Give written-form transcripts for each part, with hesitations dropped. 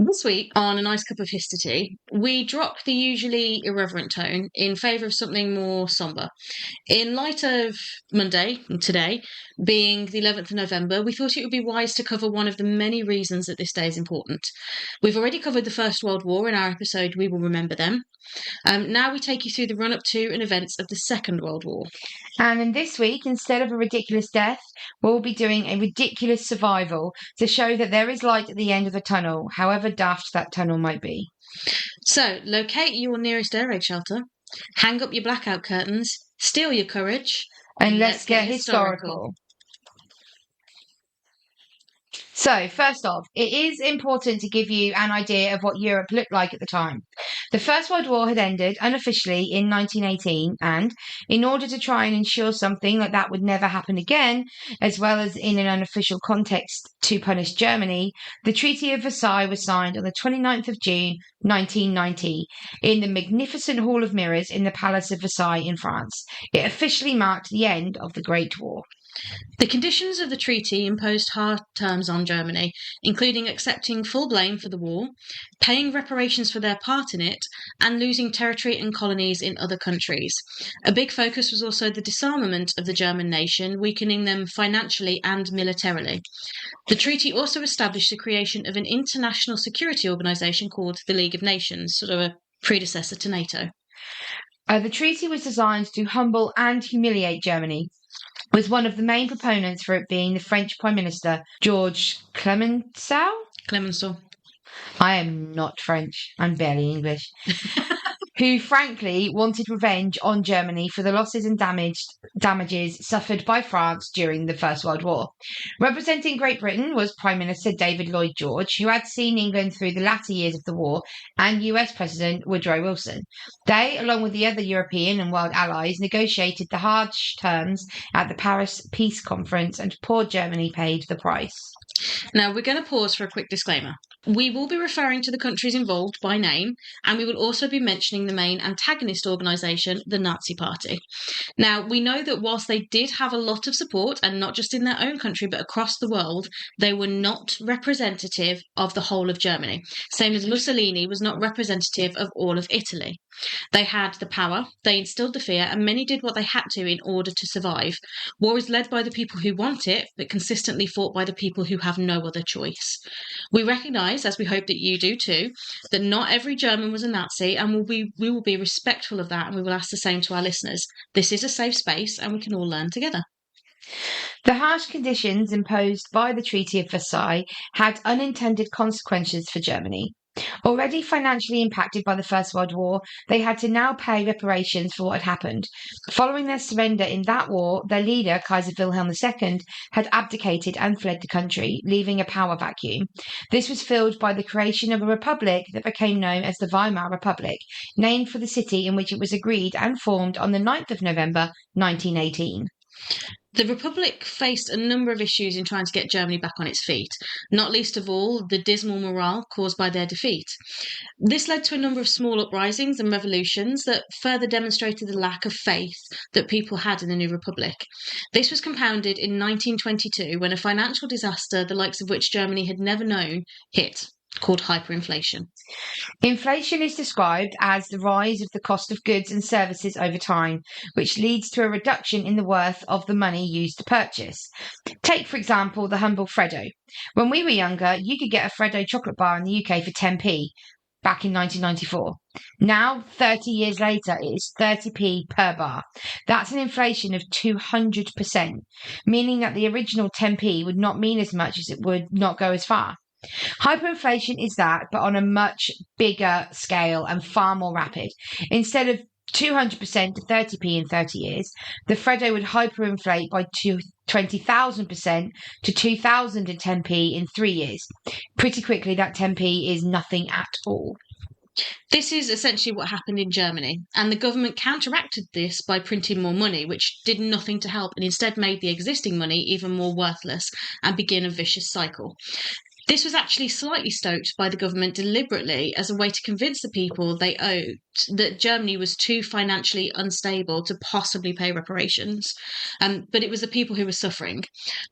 This week, on A Nice Cup of History, we drop the usually irreverent tone in favour of something more sombre. In light of Monday, today, being the 11th of November, we thought it would be wise to cover one of the many reasons that this day is important. We've already covered the First World War in our episode We Will Remember Them. Now we take you through the run-up to and events of the Second World War. And in this week, instead of a ridiculous death, we'll be doing a ridiculous survival to show that there is light at the end of the tunnel, however daft that tunnel might be. So, locate your nearest air raid shelter, hang up your blackout curtains, steel your courage, and let's get historical. So, first off, it is important to give you an idea of what Europe looked like at the time. The First World War had ended unofficially in 1918, and in order to try and ensure something like that would never happen again, as well as in an unofficial context to punish Germany, the Treaty of Versailles was signed on the 29th of June 1990 in the magnificent Hall of Mirrors in the Palace of Versailles in France. It officially marked the end of the Great War. The conditions of the treaty imposed hard terms on Germany, including accepting full blame for the war, paying reparations for their part in it, and losing territory and colonies in other countries. A big focus was also the disarmament of the German nation, weakening them financially and militarily. The treaty also established the creation of an international security organisation called the League of Nations, sort of a predecessor to NATO. The treaty was designed to humble and humiliate Germany, with one of the main proponents for it being the French Prime Minister, Georges Clemenceau. I am not French, I'm barely English. Who frankly wanted revenge on Germany for the losses and damages suffered by France during the First World War. Representing Great Britain was Prime Minister David Lloyd George, who had seen England through the latter years of the war, and US President Woodrow Wilson. They, along with the other European and world allies, negotiated the harsh terms at the Paris Peace Conference, and poor Germany paid the price. Now, we're going to pause for a quick disclaimer. We will be referring to the countries involved by name, and we will also be mentioning the main antagonist organisation, the Nazi Party. Now, we know that whilst they did have a lot of support, and not just in their own country, but across the world, they were not representative of the whole of Germany, same as Mussolini was not representative of all of Italy. They had the power, they instilled the fear, and many did what they had to in order to survive. War is led by the people who want it, but consistently fought by the people who have no other choice. We recognise, as we hope that you do too, that not every German was a Nazi, and we will be respectful of that, and we will ask the same to our listeners. This is a safe space, and we can all learn together. The harsh conditions imposed by the Treaty of Versailles had unintended consequences for Germany. Already financially impacted by the First World War, they had to now pay reparations for what had happened. Following their surrender in that war, their leader, Kaiser Wilhelm II, had abdicated and fled the country, leaving a power vacuum. This was filled by the creation of a republic that became known as the Weimar Republic, named for the city in which it was agreed and formed on the 9th of November 1918. The Republic faced a number of issues in trying to get Germany back on its feet, not least of all the dismal morale caused by their defeat. This led to a number of small uprisings and revolutions that further demonstrated the lack of faith that people had in the new Republic. This was compounded in 1922 when a financial disaster, the likes of which Germany had never known, hit, called hyperinflation. Inflation is described as the rise of the cost of goods and services over time, which leads to a reduction in the worth of the money used to purchase. Take, for example, the humble Freddo. When we were younger, you could get a Freddo chocolate bar in the UK for 10p back in 1994. Now, 30 years later, it is 30p per bar. That's an inflation of 200%, meaning that the original 10p would not mean as much as it would not go as far. Hyperinflation is that, but on a much bigger scale and far more rapid. Instead of 200% to 30p in 30 years, the Freddo would hyperinflate by 20,000% to 2,010p in 3 years. Pretty quickly, that 10p is nothing at all. This is essentially what happened in Germany, and the government counteracted this by printing more money, which did nothing to help and instead made the existing money even more worthless and begin a vicious cycle. This was actually slightly stoked by the government deliberately as a way to convince the people they owed that Germany was too financially unstable to possibly pay reparations. But it was the people who were suffering.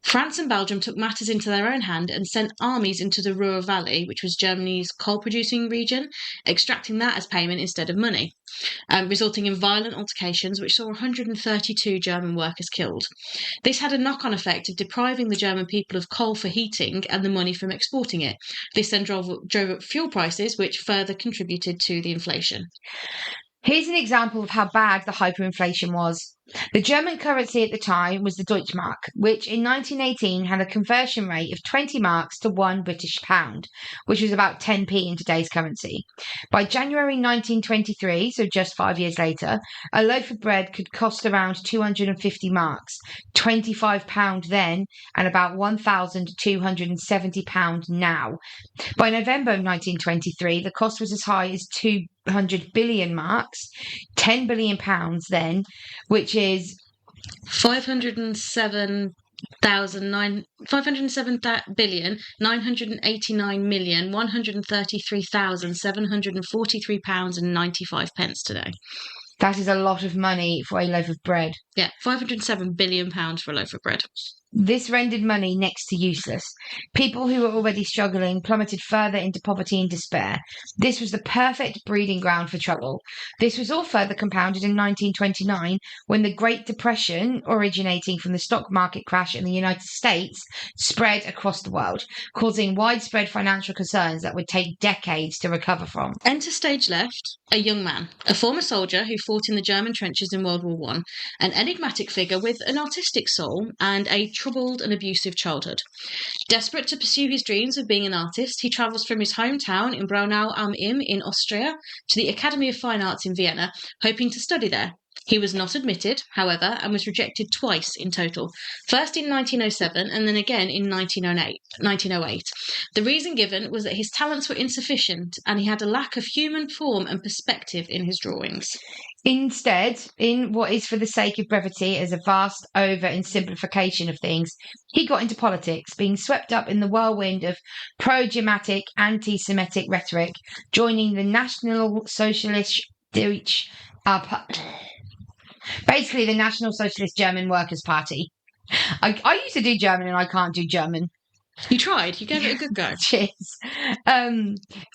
France and Belgium took matters into their own hand and sent armies into the Ruhr Valley, which was Germany's coal-producing region, extracting that as payment instead of money, resulting in violent altercations which saw 132 German workers killed. This had a knock-on effect of depriving the German people of coal for heating and the money from exporting it. This then drove up fuel prices, which further contributed to the inflation. Here's an example of how bad the hyperinflation was. The German currency at the time was the Deutschmark, which in 1918 had a conversion rate of 20 marks to one British pound, which was about 10p in today's currency. By January 1923, so just 5 years later, a loaf of bread could cost around 250 marks, £25 then, and about £1,270 now. By November of 1923, the cost was as high as 200 billion marks, 10 billion pounds then, which is 507,989,133,743 today. That is a lot of money for a loaf of bread. Yeah, £507 billion for a loaf of bread. This rendered money next to useless. People who were already struggling plummeted further into poverty and despair. This was the perfect breeding ground for trouble. This was all further compounded in 1929 when the Great Depression, originating from the stock market crash in the United States, spread across the world, causing widespread financial concerns that would take decades to recover from. Enter stage left, a young man, a former soldier who fought in the German trenches in World War I, an enigmatic figure with an artistic soul and a troubled and abusive childhood. Desperate to pursue his dreams of being an artist, he travels from his hometown in Braunau am Inn in Austria to the Academy of Fine Arts in Vienna, hoping to study there. He was not admitted, however, and was rejected twice in total, first in 1907 and then again in 1908. The reason given was that his talents were insufficient and he had a lack of human form and perspective in his drawings. Instead, in what is for the sake of brevity as a vast over-simplification of things, he got into politics, being swept up in the whirlwind of pro-Germanic, anti-Semitic rhetoric, joining the National Socialist Deutsche basically the National Socialist German Workers' Party. I used to do German and I can't do German. You tried. You gave it a good go. Cheers.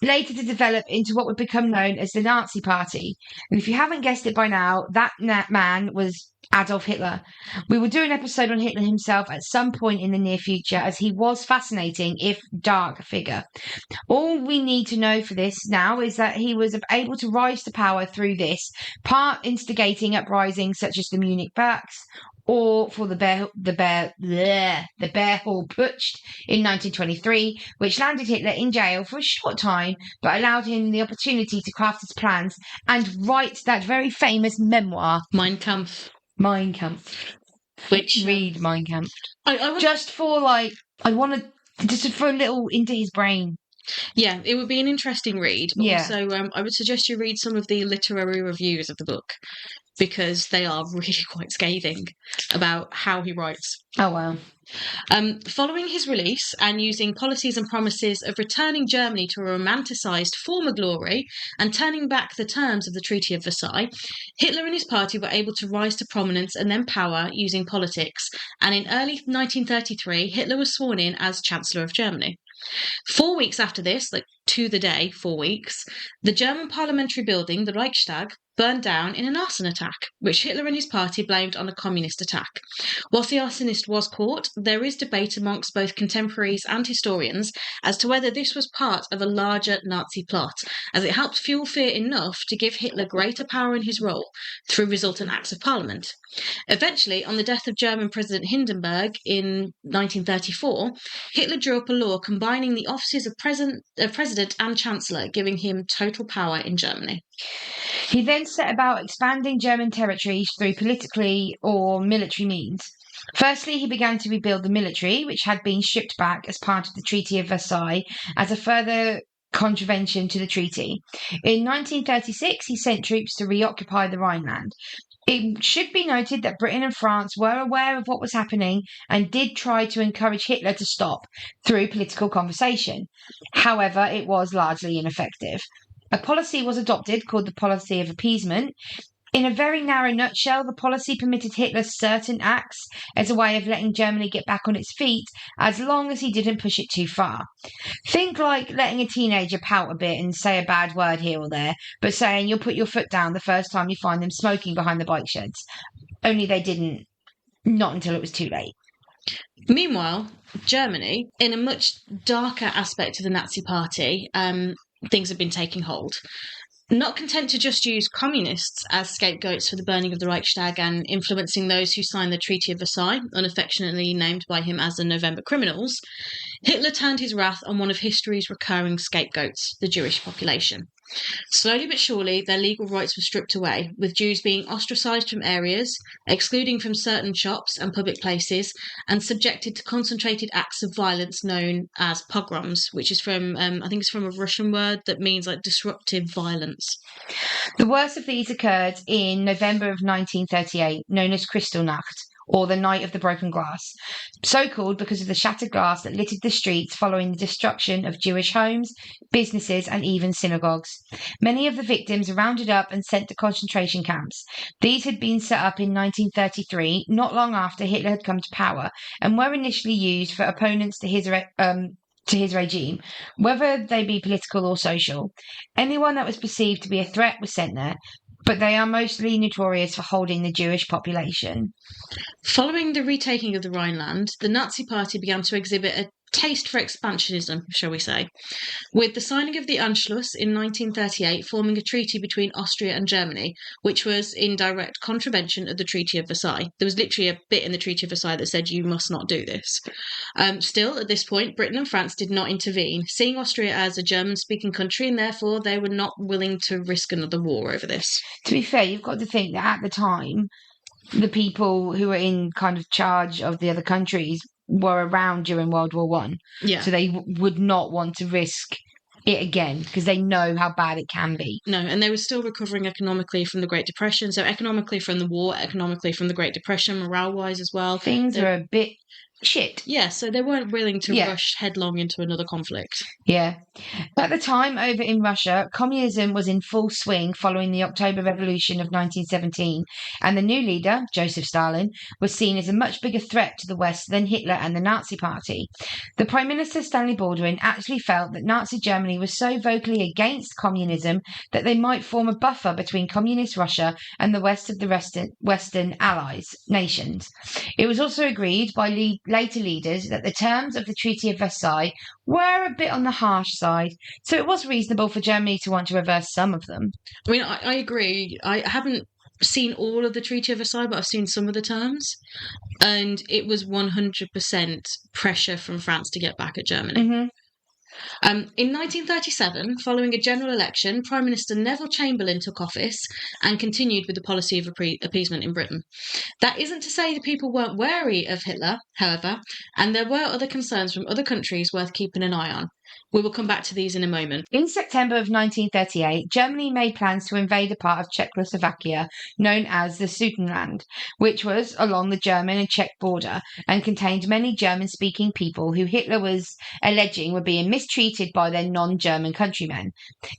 Later to develop into what would become known as the Nazi Party. And if you haven't guessed it by now, that man was Adolf Hitler. We will do an episode on Hitler himself at some point in the near future, as he was fascinating, if dark, figure. All we need to know for this now is that he was able to rise to power through this, part instigating uprisings such as the Munich Pacts, or for the Bear Hall Putsch in 1923, which landed Hitler in jail for a short time, but allowed him the opportunity to craft his plans and write that very famous memoir, Mein Kampf. Which read Mein Kampf. Just for a little into his brain. Yeah, it would be an interesting read. But also, I would suggest you read some of the literary reviews of the book, because they are really quite scathing about how he writes. Oh, wow. Following his release and using policies and promises of returning Germany to a romanticised former glory and turning back the terms of the Treaty of Versailles, Hitler and his party were able to rise to prominence and then power using politics. And in early 1933, Hitler was sworn in as Chancellor of Germany. 4 weeks after this, to the day, 4 weeks, the German parliamentary building, the Reichstag, burned down in an arson attack, which Hitler and his party blamed on a communist attack. Whilst the arsonist was caught, there is debate amongst both contemporaries and historians as to whether this was part of a larger Nazi plot, as it helped fuel fear enough to give Hitler greater power in his role through resultant acts of parliament. Eventually, on the death of German President Hindenburg in 1934, Hitler drew up a law combining the offices of President and Chancellor, giving him total power in Germany. He then set about expanding German territories through politically or military means. Firstly, he began to rebuild the military, which had been stripped back as part of the Treaty of Versailles, as a further contravention to the treaty. In 1936, he sent troops to reoccupy the Rhineland. It should be noted that Britain and France were aware of what was happening and did try to encourage Hitler to stop through political conversation. However, it was largely ineffective. A policy was adopted called the policy of appeasement. In a very narrow nutshell, the policy permitted Hitler certain acts as a way of letting Germany get back on its feet, as long as he didn't push it too far. Think like letting a teenager pout a bit and say a bad word here or there, but saying you'll put your foot down the first time you find them smoking behind the bike sheds. Only they didn't, not until it was too late. Meanwhile, Germany, in a much darker aspect of the Nazi Party, things have been taking hold. Not content to just use communists as scapegoats for the burning of the Reichstag and influencing those who signed the Treaty of Versailles, unaffectionately named by him as the November Criminals, Hitler turned his wrath on one of history's recurring scapegoats, the Jewish population. Slowly but surely, their legal rights were stripped away, with Jews being ostracised from areas, excluding from certain shops and public places, and subjected to concentrated acts of violence known as pogroms, which is from, I think it's from a Russian word that means like disruptive violence. The worst of these occurred in November of 1938, known as Kristallnacht, or the Night of the Broken Glass, so called because of the shattered glass that littered the streets following the destruction of Jewish homes, businesses, and even synagogues. Many of the victims were rounded up and sent to concentration camps. These had been set up in 1933, not long after Hitler had come to power, and were initially used for opponents to his regime, whether they be political or social. Anyone that was perceived to be a threat was sent there, but they are mostly notorious for holding the Jewish population. Following the retaking of the Rhineland, the Nazi Party began to exhibit a taste for expansionism, shall we say, with the signing of the Anschluss in 1938 forming a treaty between Austria and Germany, which was in direct contravention of the Treaty of Versailles. There was literally a bit in the Treaty of Versailles that said you must not do this. Still, at this point, Britain and France did not intervene, seeing Austria as a German-speaking country, and therefore they were not willing to risk another war over this. To be fair, you've got to think that at the time, the people who were in kind of charge of the other countries were around during World War One. Yeah. So they would not want to risk it again because they know how bad it can be. No, and they were still recovering economically from the Great Depression. So economically from the war, economically from the Great Depression, morale-wise as well. Things are a bit shit. Yeah, so they weren't willing to rush headlong into another conflict. Yeah. At the time, over in Russia, communism was in full swing following the October Revolution of 1917, and the new leader, Joseph Stalin, was seen as a much bigger threat to the West than Hitler and the Nazi Party. The Prime Minister, Stanley Baldwin, actually felt that Nazi Germany was so vocally against communism that they might form a buffer between communist Russia and the rest of the Western Allies nations. It was also agreed by later leaders that the terms of the Treaty of Versailles were a bit on the harsh side, so it was reasonable for Germany to want to reverse some of them. I mean, I agree. I haven't seen all of the Treaty of Versailles, but I've seen some of the terms, and it was 100% pressure from France to get back at Germany. Mm-hmm. In 1937, following a general election, Prime Minister Neville Chamberlain took office and continued with the policy of appeasement in Britain. That isn't to say the people weren't wary of Hitler, however, and there were other concerns from other countries worth keeping an eye on. We will come back to these in a moment. In September of 1938, Germany made plans to invade a part of Czechoslovakia known as the Sudetenland, which was along the German and Czech border and contained many German-speaking people who Hitler was alleging were being mistreated by their non-German countrymen.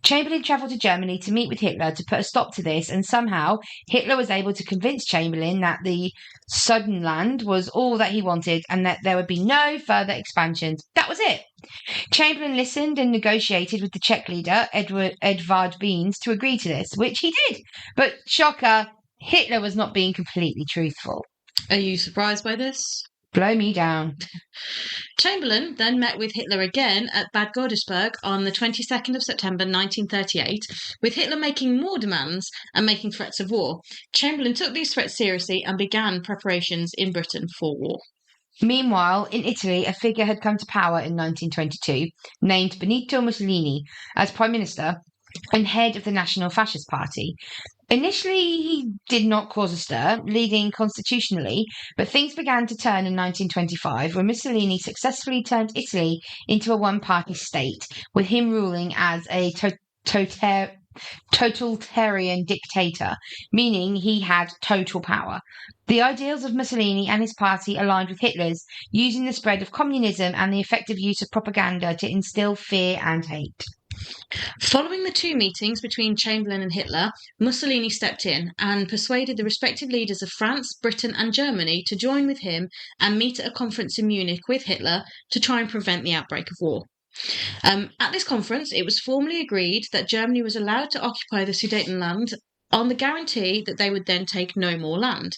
Chamberlain travelled to Germany to meet with Hitler to put a stop to this, and somehow Hitler was able to convince Chamberlain that the Sudetenland was all that he wanted and that there would be no further expansions. That was it. Chamberlain listened and negotiated with the Czech leader, Edvard Benes, to agree to this, which he did. But, shocker, Hitler was not being completely truthful. Are you surprised by this? Blow me down. Chamberlain then met with Hitler again at Bad Godesberg on the 22nd of September 1938, with Hitler making more demands and making threats of war. Chamberlain took these threats seriously and began preparations in Britain for war. Meanwhile, in Italy, a figure had come to power in 1922, named Benito Mussolini, as Prime Minister and head of the National Fascist Party. Initially, he did not cause a stir, leading constitutionally, but things began to turn in 1925 when Mussolini successfully turned Italy into a one-party state, with him ruling as a totalitarian dictator, meaning he had total power. The ideals of Mussolini and his party aligned with Hitler's, using the spread of communism and the effective use of propaganda to instill fear and hate. Following the two meetings between Chamberlain and Hitler, Mussolini stepped in and persuaded the respective leaders of France, Britain, and Germany to join with him and meet at a conference in Munich with Hitler to try and prevent the outbreak of war. At this conference, it was formally agreed that Germany was allowed to occupy the Sudetenland on the guarantee that they would then take no more land.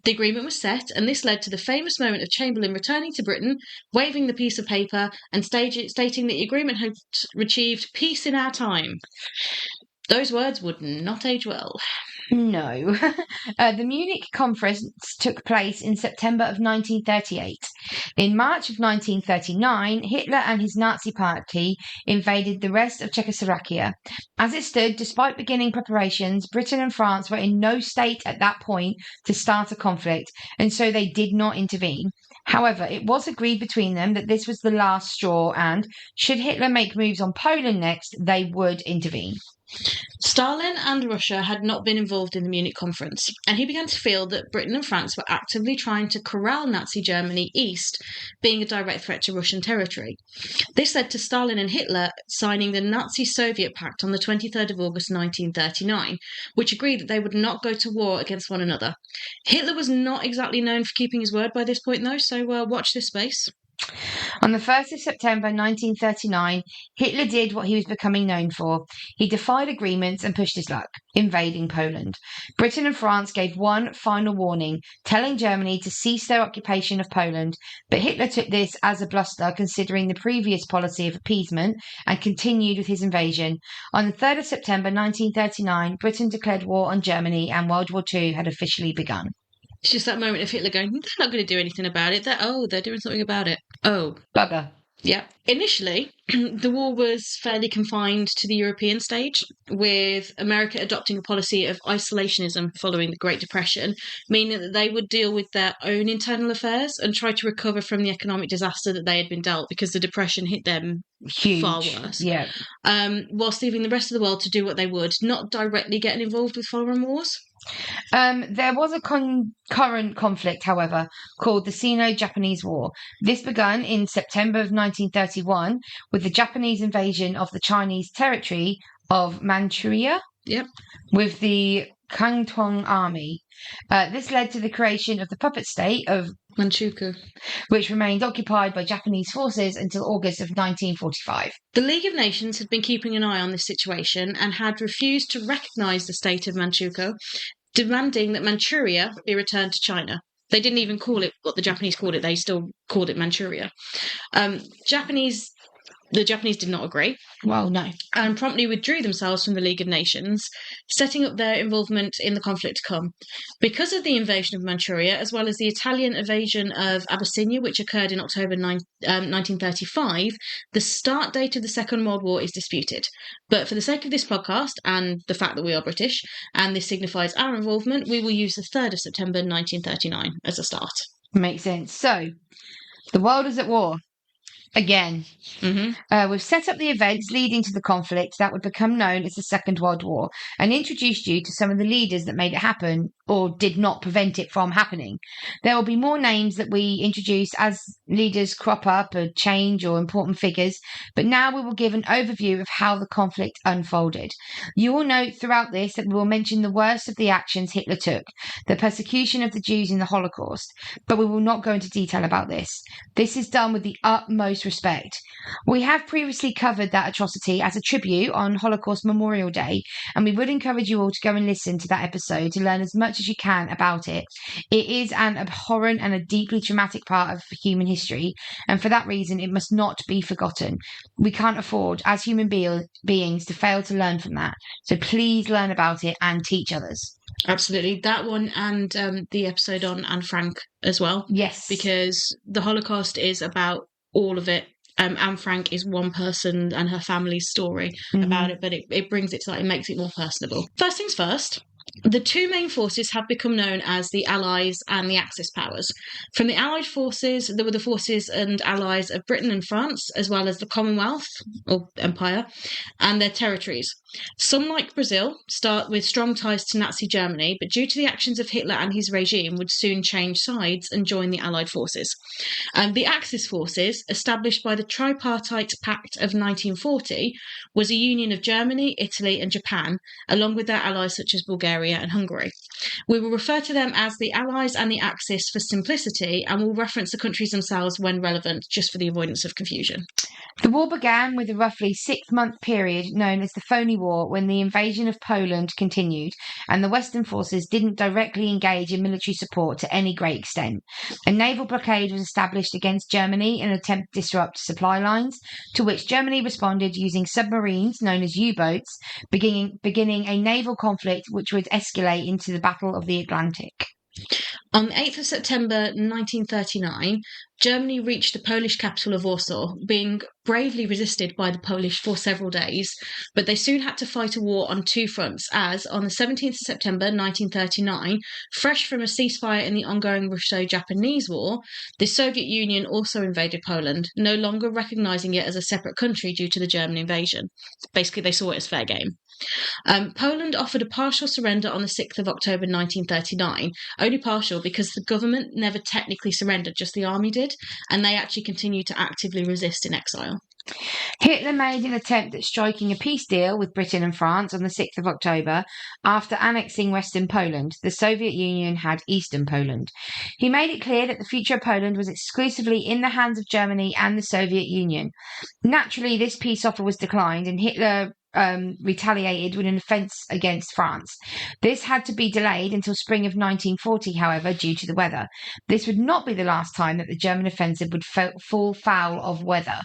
The agreement was set, and this led to the famous moment of Chamberlain returning to Britain, waving the piece of paper and stating that the agreement had achieved peace in our time. Those words would not age well. No. The Munich conference took place in September of 1938. In March of 1939, Hitler and his Nazi party invaded the rest of Czechoslovakia. As it stood, despite beginning preparations, Britain and France were in no state at that point to start a conflict, and so they did not intervene. However, it was agreed between them that this was the last straw, and should Hitler make moves on Poland next, they would intervene. Stalin and Russia had not been involved in the Munich conference, and he began to feel that Britain and France were actively trying to corral Nazi Germany east, being a direct threat to Russian territory. This led to Stalin and Hitler signing the Nazi-Soviet Pact on the 23rd of August 1939, which agreed that they would not go to war against one another. Hitler was not exactly known for keeping his word by this point, though, so watch this space. On the 1st of September 1939, Hitler did what he was becoming known for. He defied agreements and pushed his luck, invading Poland. Britain and France gave one final warning, telling Germany to cease their occupation of Poland, but Hitler took this as a bluster considering the previous policy of appeasement and continued with his invasion. On the 3rd of September 1939, Britain declared war on Germany and World War II had officially begun. It's just that moment of Hitler going, they're not going to do anything about it. They're doing something about it. Oh. Bugger. Yeah. Initially, the war was fairly confined to the European stage, with America adopting a policy of isolationism following the Great Depression, meaning that they would deal with their own internal affairs and try to recover from the economic disaster that they had been dealt, because the Depression hit them far worse. Yeah. Whilst leaving the rest of the world to do what they would, not directly getting involved with foreign wars. There was a concurrent conflict, however, called the Sino-Japanese War. This began in September of 1931 with the Japanese invasion of the Chinese territory of Manchuria. Yep. With the Kwangtung Army. This led to the creation of the puppet state of Manchukuo, which remained occupied by Japanese forces until August of 1945. The League of Nations had been keeping an eye on this situation and had refused to recognise the state of Manchukuo, demanding that Manchuria be returned to China. They didn't even call it what the Japanese called it, they still called it Manchuria. The Japanese did not agree. Well, no. And promptly withdrew themselves from the League of Nations, setting up their involvement in the conflict to come. Because of the invasion of Manchuria, as well as the Italian invasion of Abyssinia, which occurred in October 1935, the start date of the Second World War is disputed. But for the sake of this podcast, and the fact that we are British, and this signifies our involvement, we will use the 3rd of September 1939 as a start. Makes sense. So, the world is at war. Again, we've set up the events leading to the conflict that would become known as the Second World War and introduced you to some of the leaders that made it happen or did not prevent it from happening. There will be more names that we introduce as leaders crop up or change or important figures, but now we will give an overview of how the conflict unfolded. You will note throughout this that we will mention the worst of the actions Hitler took, the persecution of the Jews in the Holocaust, but we will not go into detail about this. This is done with the utmost respect. We have previously covered that atrocity as a tribute on Holocaust Memorial Day, and we would encourage you all to go and listen to that episode to learn as much as you can about it. It is an abhorrent and a deeply traumatic part of human history, and for that reason it must not be forgotten. We can't afford, as human beings, to fail to learn from that. So please learn about it and teach others. Absolutely. That one and the episode on Anne Frank as well. Yes. Because the Holocaust is about all of it. Anne Frank is one person and her family's story about it, but it brings it to that, it makes it more personable. First things first, The two main forces have become known as the Allies and the Axis powers. From the Allied forces, there were the forces and allies of Britain and France, as well as the Commonwealth, or Empire, and their territories. Some, like Brazil, start with strong ties to Nazi Germany, but due to the actions of Hitler and his regime, would soon change sides and join the Allied forces. The Axis forces, established by the Tripartite Pact of 1940, was a union of Germany, Italy, and Japan, along with their allies such as Bulgaria and Hungary. We will refer to them as the Allies and the Axis for simplicity, and will reference the countries themselves when relevant, just for the avoidance of confusion. The war began with a roughly 6-month period known as the Phony War, when the invasion of Poland continued and the Western forces didn't directly engage in military support to any great extent. A naval blockade was established against Germany in an attempt to disrupt supply lines, to which Germany responded using submarines known as U-boats, beginning a naval conflict which would escalate into the Battle of the Atlantic. On the 8th of September 1939, Germany reached the Polish capital of Warsaw, being bravely resisted by the Polish for several days, but they soon had to fight a war on two fronts as, on the 17th of September 1939, fresh from a ceasefire in the ongoing Russo-Japanese War, the Soviet Union also invaded Poland, no longer recognising it as a separate country due to the German invasion. Basically, they saw it as fair game. Poland offered a partial surrender on the 6th of October 1939, only partial because the government never technically surrendered, just the army did, and they actually continued to actively resist in exile. Hitler made an attempt at striking a peace deal with Britain and France on the 6th of October after annexing Western Poland. The Soviet Union had Eastern Poland. He made it clear that the future of Poland was exclusively in the hands of Germany and the Soviet Union. Naturally, this peace offer was declined, and Hitler retaliated with an offence against France. This had to be delayed until spring of 1940, however, due to the weather. This would not be the last time that the German offensive would fall foul of weather.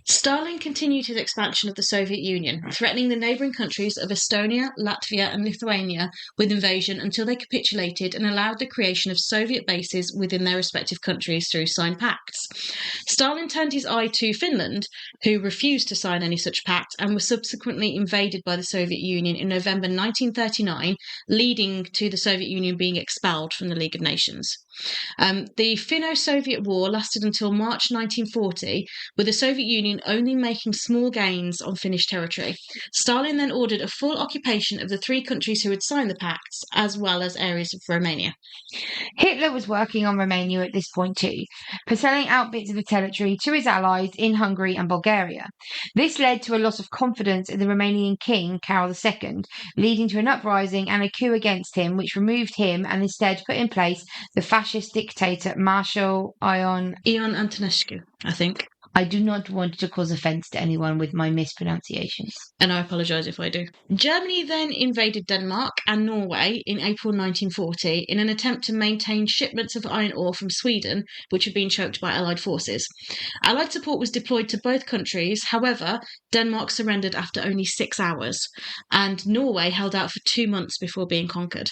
Stalin continued his expansion of the Soviet Union, threatening the neighbouring countries of Estonia, Latvia, and Lithuania with invasion until they capitulated and allowed the creation of Soviet bases within their respective countries through signed pacts. Stalin turned his eye to Finland, who refused to sign any such pact and was subsequently invaded by the Soviet Union in November 1939, leading to the Soviet Union being expelled from the League of Nations. The Finno-Soviet War lasted until March 1940, with the Soviet Union only making small gains on Finnish territory. Stalin then ordered a full occupation of the three countries who had signed the pacts, as well as areas of Romania. Hitler was working on Romania at this point too, for selling out bits of the territory to his allies in Hungary and Bulgaria. This led to a loss of confidence in the Romanian king, Carol II, leading to an uprising and a coup against him, which removed him and instead put in place the fascist dictator Marshal Ion Antonescu, I think. I do not want to cause offence to anyone with my mispronunciations. And I apologise if I do. Germany then invaded Denmark and Norway in April 1940 in an attempt to maintain shipments of iron ore from Sweden, which had been choked by Allied forces. Allied support was deployed to both countries. However, Denmark surrendered after only 6 hours, and Norway held out for 2 months before being conquered.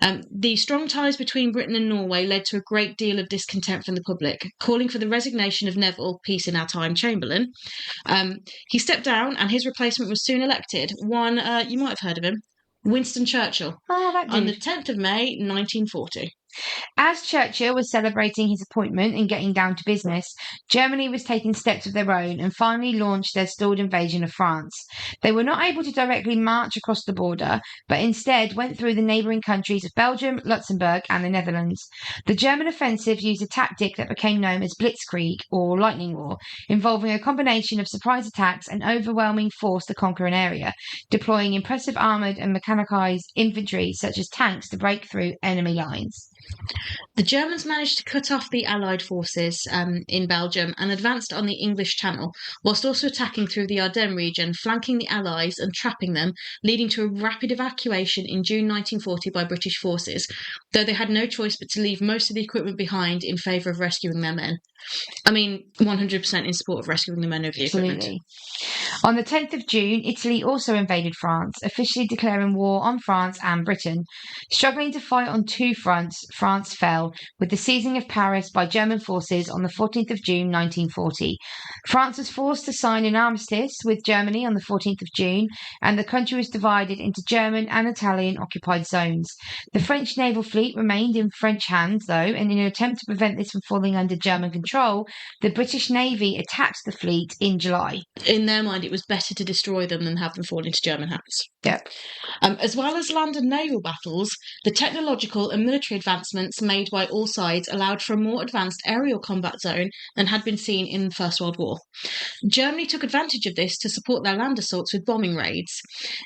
The strong ties between Britain and Norway led to a great deal of discontent from the public, calling for the resignation of Neville, peace in our time Chamberlain. He stepped down and his replacement was soon elected. One, you might have heard of him, Winston Churchill, on the 10th of May 1940. As Churchill was celebrating his appointment and getting down to business, Germany was taking steps of their own and finally launched their stalled invasion of France. They were not able to directly march across the border, but instead went through the neighbouring countries of Belgium, Luxembourg, and the Netherlands. The German offensive used a tactic that became known as Blitzkrieg, or Lightning War, involving a combination of surprise attacks and overwhelming force to conquer an area, deploying impressive armoured and mechanised infantry such as tanks to break through enemy lines. The Germans managed to cut off the Allied forces in Belgium and advanced on the English Channel, whilst also attacking through the Ardennes region, flanking the Allies and trapping them, leading to a rapid evacuation in June 1940 by British forces, though they had no choice but to leave most of the equipment behind in favour of rescuing their men. I mean, 100% in support of rescuing the men over the equipment. On the 10th of June, Italy also invaded France, officially declaring war on France and Britain. Struggling to fight on two fronts, France fell, with the seizing of Paris by German forces on the 14th of June 1940. France was forced to sign an armistice with Germany on the 14th of June, and the country was divided into German and Italian occupied zones. The French naval fleet remained in French hands, though, and in an attempt to prevent this from falling under German control, the British Navy attacked the fleet in July. In their mind, it was better to destroy them than have them fall into German hands. Yep. As well as land and naval battles, the technological and military advancements made by all sides allowed for a more advanced aerial combat zone than had been seen in the First World War. Germany took advantage of this to support their land assaults with bombing raids.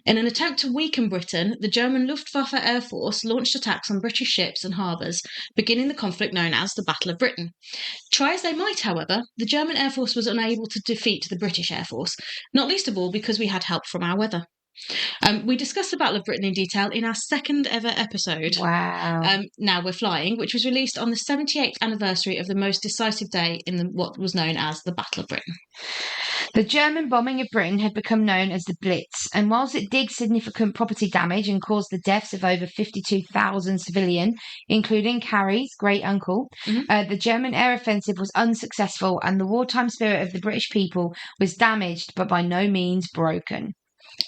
In an attempt to weaken Britain, the German Luftwaffe Air Force launched attacks on British ships and harbours, beginning the conflict known as the Battle of Britain. Try as they might, however, the German Air Force was unable to defeat the British Air Force, not least of all because we had help from our weather. We discussed the Battle of Britain in detail in our second ever episode. Wow. Now We're Flying, which was released on the 78th anniversary of the most decisive day in what was known as the Battle of Britain. The German bombing of Britain had become known as the Blitz, and whilst it did significant property damage and caused the deaths of over 52,000 civilians, including Carrie's great-uncle, the German air offensive was unsuccessful and the wartime spirit of the British people was damaged but by no means broken.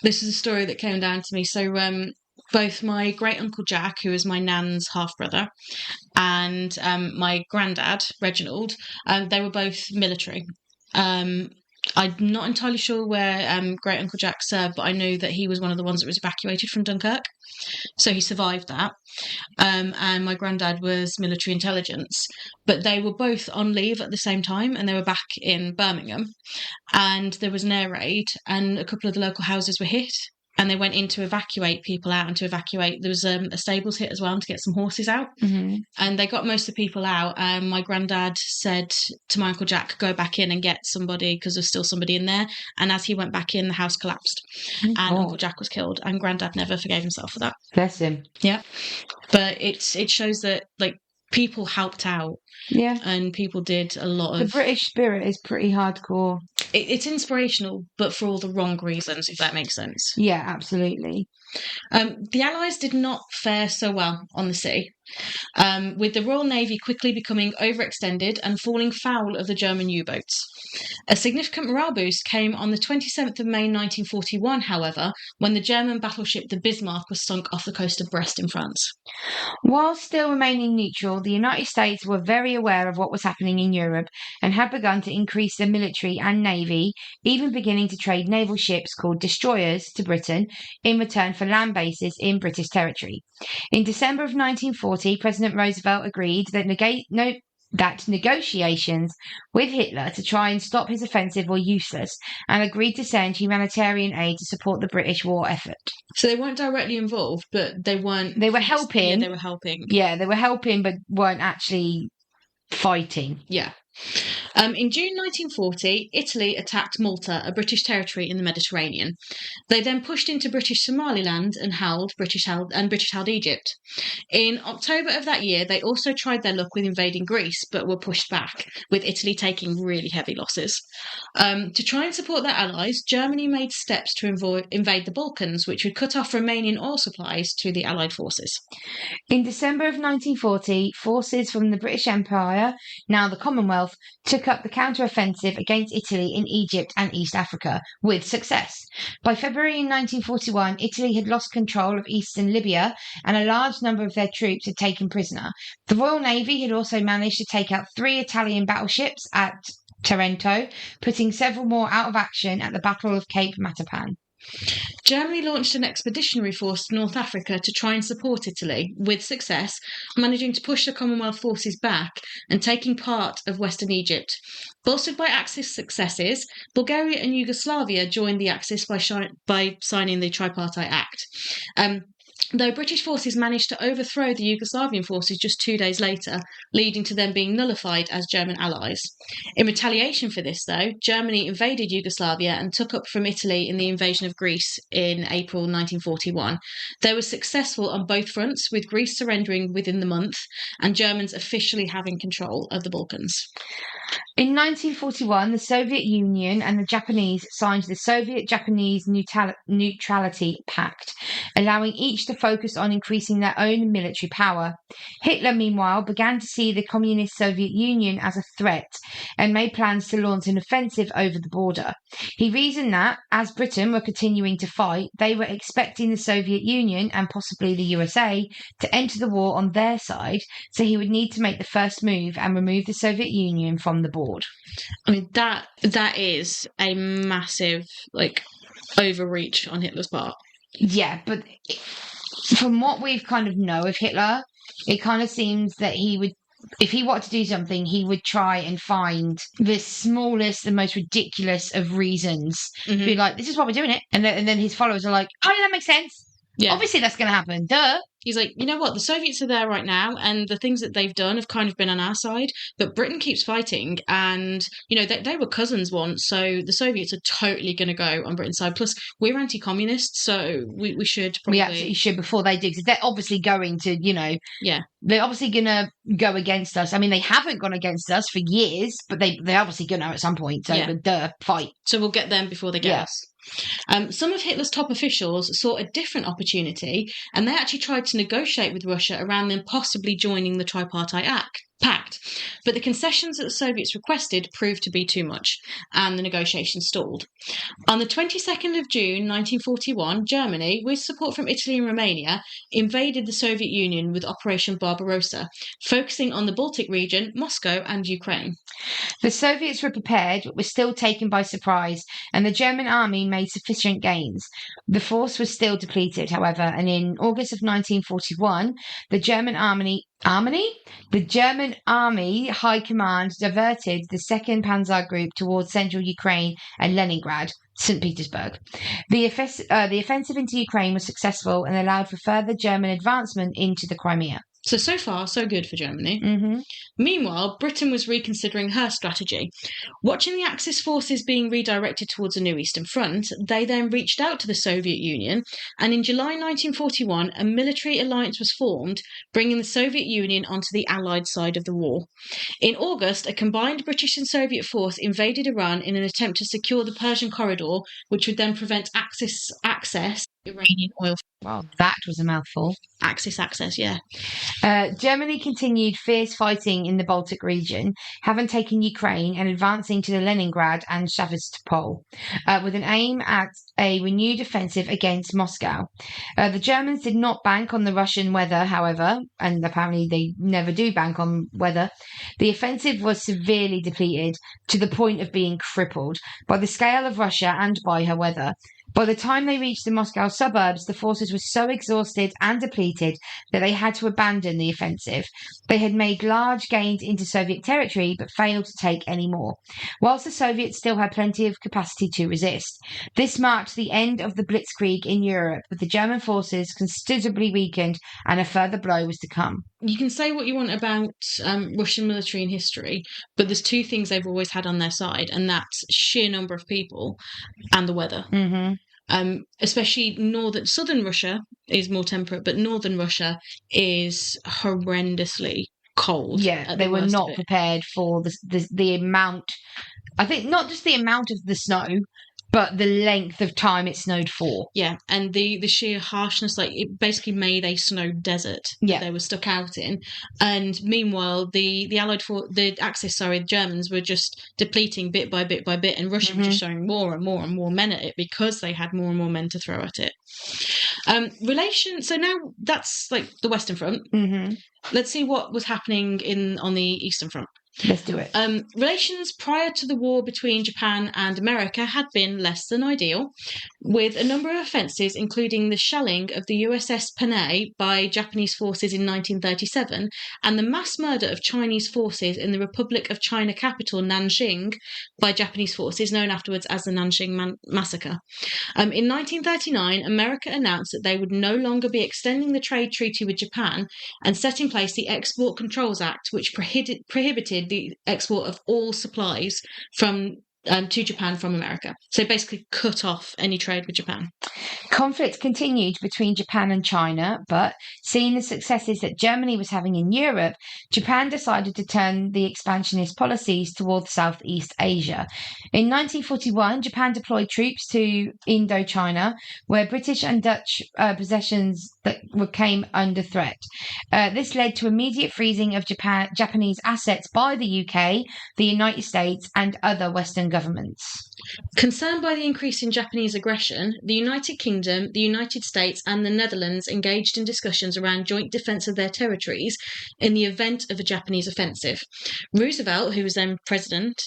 This is a story that came down to me. So both my great-uncle Jack, who is my nan's half-brother, and my granddad, Reginald, they were both military. I'm not entirely sure where great-uncle Jack served, but I know that he was one of the ones that was evacuated from Dunkirk. So he survived that. And my granddad was military intelligence. But they were both on leave at the same time, and they were back in Birmingham. And there was an air raid, and a couple of the local houses were hit. And they went in to evacuate people out and to evacuate. There was a stables hit as well to get some horses out. Mm-hmm. And they got most of the people out. And my granddad said to my Uncle Jack, go back in and get somebody because there's still somebody in there. And as he went back in, the house collapsed. And Uncle Jack was killed. And Granddad never forgave himself for that. Bless him. Yeah. But it shows that, like, people helped out. Yeah. And people did a lot of... The British spirit is pretty hardcore. It's inspirational, but for all the wrong reasons, if that makes sense. Yeah, absolutely. The Allies did not fare so well on the sea, with the Royal Navy quickly becoming overextended and falling foul of the German U-boats. A significant morale boost came on the 27th of May 1941, however, when the German battleship the Bismarck was sunk off the coast of Brest in France. While still remaining neutral, the United States were very aware of what was happening in Europe and had begun to increase their military and navy, even beginning to trade naval ships called destroyers to Britain in return for land bases in British territory. In December of 1940, President Roosevelt agreed that negotiations with Hitler to try and stop his offensive were useless and agreed to send humanitarian aid to support the British war effort. So they weren't directly involved, but they weren't... They were helping. Yeah, they were helping. Yeah, they were helping, but weren't actually fighting. Yeah. In June 1940, Italy attacked Malta, a British territory in the Mediterranean. They then pushed into British Somaliland and British held Egypt. In October of that year, they also tried their luck with invading Greece, but were pushed back, with Italy taking really heavy losses. To try and support their allies, Germany made steps to invade the Balkans, which would cut off Romanian oil supplies to the Allied forces. In December of 1940, forces from the British Empire, now the Commonwealth, took up the counter-offensive against Italy in Egypt and East Africa, with success. By February 1941, Italy had lost control of eastern Libya, and a large number of their troops had taken prisoner. The Royal Navy had also managed to take out 3 Italian battleships at Taranto, putting several more out of action at the Battle of Cape Matapan. Germany launched an expeditionary force to North Africa to try and support Italy, with success, managing to push the Commonwealth forces back and taking part of Western Egypt. Bolstered by Axis successes, Bulgaria and Yugoslavia joined the Axis by signing the Tripartite Act. though British forces managed to overthrow the Yugoslavian forces just 2 days later, leading to them being nullified as German allies. In retaliation for this, though, Germany invaded Yugoslavia and took up from Italy in the invasion of Greece in April 1941. They were successful on both fronts, with Greece surrendering within the month and Germans officially having control of the Balkans. In 1941, the Soviet Union and the Japanese signed the Soviet-Japanese Neutrality Pact, allowing each to focus on increasing their own military power. Hitler, meanwhile, began to see the Communist Soviet Union as a threat and made plans to launch an offensive over the border. He reasoned that, as Britain were continuing to fight, they were expecting the Soviet Union and possibly the USA to enter the war on their side, so he would need to make the first move and remove the Soviet Union from the board. I mean, that is a massive, overreach on Hitler's part. Yeah, but from what we've kind of know of Hitler, it kind of seems that he would, if he wanted to do something, he would try and find the smallest and most ridiculous of reasons. Mm-hmm. Be like, this is why we're doing it. And then his followers are like, oh, yeah, that makes sense. Yeah. Obviously, that's going to happen. Duh. He's like, you know what? The Soviets are there right now, and the things that they've done have kind of been on our side, but Britain keeps fighting, and, they were cousins once, so the Soviets are totally going to go on Britain's side. Plus, we're anti-communist, so we should probably... We absolutely should before they do, because they're obviously going to, Yeah. They're obviously going to go against us. I mean, they haven't gone against us for years, but they're obviously going to at some point, so fight. So we'll get them before they get us. Some of Hitler's top officials saw a different opportunity, and they actually tried to negotiate with Russia around them possibly joining the Tripartite Pact. But the concessions that the Soviets requested proved to be too much, and the negotiations stalled. On the 22nd of June 1941, Germany, with support from Italy and Romania, invaded the Soviet Union with Operation Barbarossa, focusing on the Baltic region, Moscow, and Ukraine. The Soviets were prepared, but were still taken by surprise, and the German army made sufficient gains. The force was still depleted, however, and in August of 1941, the German Army High Command diverted the 2nd Panzer Group towards central Ukraine and Leningrad, St. Petersburg. The offensive into Ukraine was successful and allowed for further German advancement into the Crimea. So far, so good for Germany. Mm-hmm. Meanwhile, Britain was reconsidering her strategy. Watching the Axis forces being redirected towards a new Eastern Front, they then reached out to the Soviet Union, and in July 1941, a military alliance was formed, bringing the Soviet Union onto the Allied side of the war. In August, a combined British and Soviet force invaded Iran in an attempt to secure the Persian corridor, which would then prevent Axis access to Iranian oil. Wow, that was a mouthful. Axis access, yeah. Germany continued fierce fighting in the Baltic region, having taken Ukraine and advancing to the Leningrad and Sevastopol, with an aim at a renewed offensive against Moscow. The Germans did not bank on the Russian weather, however, and apparently they never do bank on weather. The offensive was severely depleted to the point of being crippled by the scale of Russia and by her weather. By the time they reached the Moscow suburbs, the forces were so exhausted and depleted that they had to abandon the offensive. They had made large gains into Soviet territory, but failed to take any more, whilst the Soviets still had plenty of capacity to resist. This marked the end of the Blitzkrieg in Europe, with the German forces considerably weakened, and a further blow was to come. You can say what you want about Russian military in history, but there's two things they've always had on their side, and that's sheer number of people and the weather. Mm-hmm. Especially southern Russia is more temperate, but northern Russia is horrendously cold. Yeah, they were not prepared for the amount. I think not just the amount of the snow, but the length of time it snowed for. Yeah, and the sheer harshness, it basically made a snow desert that they were stuck out in. And meanwhile, the Germans were just depleting bit by bit by bit, and Russia was just showing more and more and more men at it because they had more and more men to throw at it. So now that's the Western Front. Mm-hmm. Let's see what was happening on the Eastern Front. Let's do it. Relations prior to the war between Japan and America had been less than ideal, with a number of offences, including the shelling of the USS Panay by Japanese forces in 1937 and the mass murder of Chinese forces in the Republic of China capital Nanjing by Japanese forces, known afterwards as the Nanjing Massacre. In 1939, America announced that they would no longer be extending the trade treaty with Japan and set in place the Export Controls Act, which prohibited the export of all supplies to Japan from America. So basically cut off any trade with Japan. Conflict continued between Japan and China, but seeing the successes that Germany was having in Europe, Japan decided to turn the expansionist policies towards Southeast Asia. In 1941, Japan deployed troops to Indochina, where British and Dutch possessions that came under threat. This led to immediate freezing of Japanese assets by the UK, the United States, and other Western governments. Concerned by the increase in Japanese aggression, the United Kingdom, the United States, and the Netherlands engaged in discussions around joint defence of their territories in the event of a Japanese offensive. Roosevelt, who was then president,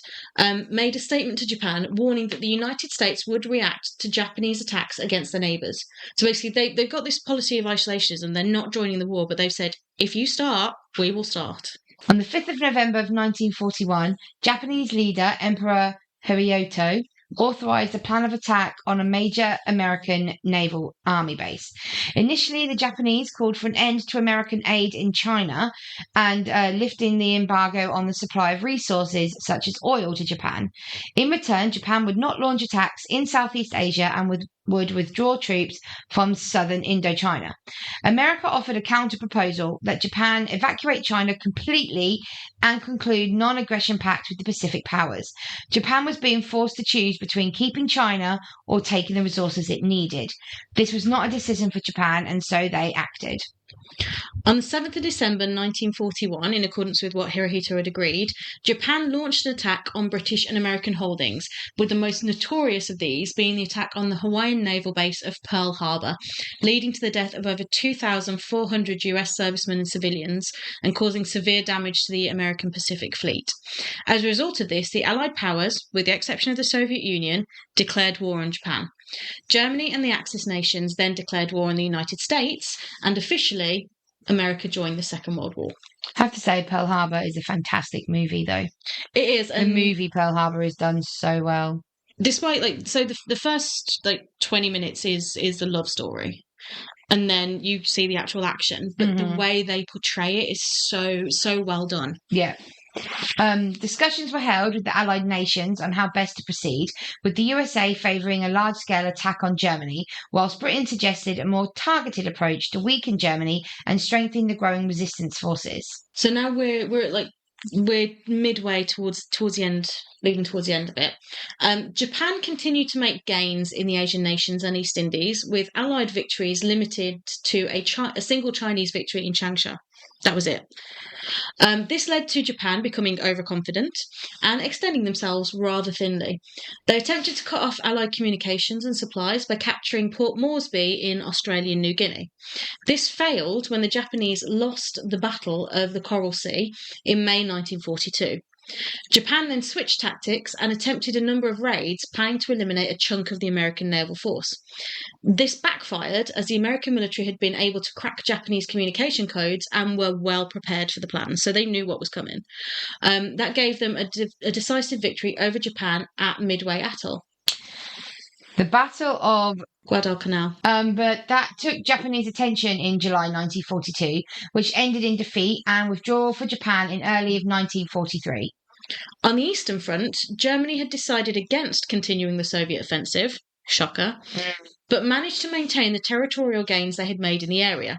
made a statement to Japan warning that the United States would react to Japanese attacks against their neighbours. So basically, they've got this policy of isolationism. They're not joining the war, but they've said, if you start, we will start. On the 5th of November of 1941, Japanese leader Emperor Hirohito authorized a plan of attack on a major American naval army base. Initially, the Japanese called for an end to American aid in China and lifting the embargo on the supply of resources such as oil to Japan. In return, Japan would not launch attacks in Southeast Asia and would withdraw troops from southern Indochina. America offered a counter-proposal that Japan evacuate China completely and conclude non-aggression pact with the Pacific powers. Japan was being forced to choose between keeping China or taking the resources it needed. This was not a decision for Japan, and so they acted. On the 7th of December 1941, in accordance with what Hirohito had agreed, Japan launched an attack on British and American holdings, with the most notorious of these being the attack on the Hawaiian naval base of Pearl Harbor, leading to the death of over 2,400 US servicemen and civilians and causing severe damage to the American Pacific Fleet. As a result of this, the Allied powers, with the exception of the Soviet Union, declared war on Japan. Germany and the Axis nations then declared war on the United States, and officially, America joined the Second World War. I have to say, Pearl Harbor is a fantastic movie, though. It is. The movie Pearl Harbor is done so well. Despite, the first, 20 minutes is the love story. And then you see the actual action. But the way they portray it is so well done. Yeah. Discussions were held with the Allied nations on how best to proceed, with the USA favouring a large-scale attack on Germany, whilst Britain suggested a more targeted approach to weaken Germany and strengthen the growing resistance forces. So now we're midway towards the end, leading towards the end of it. Japan continued to make gains in the Asian nations and East Indies, with Allied victories limited to a single Chinese victory in Changsha. That was it. This led to Japan becoming overconfident and extending themselves rather thinly. They attempted to cut off Allied communications and supplies by capturing Port Moresby in Australian New Guinea. This failed when the Japanese lost the Battle of the Coral Sea in May 1942. Japan then switched tactics and attempted a number of raids, planning to eliminate a chunk of the American naval force. This backfired as the American military had been able to crack Japanese communication codes and were well prepared for the plan, so they knew what was coming. That gave them a decisive victory over Japan at Midway Atoll. The Battle of Guadalcanal. But that took Japanese attention in July 1942, which ended in defeat and withdrawal for Japan in early of 1943. On the Eastern Front, Germany had decided against continuing the Soviet offensive, shocker, but managed to maintain the territorial gains they had made in the area.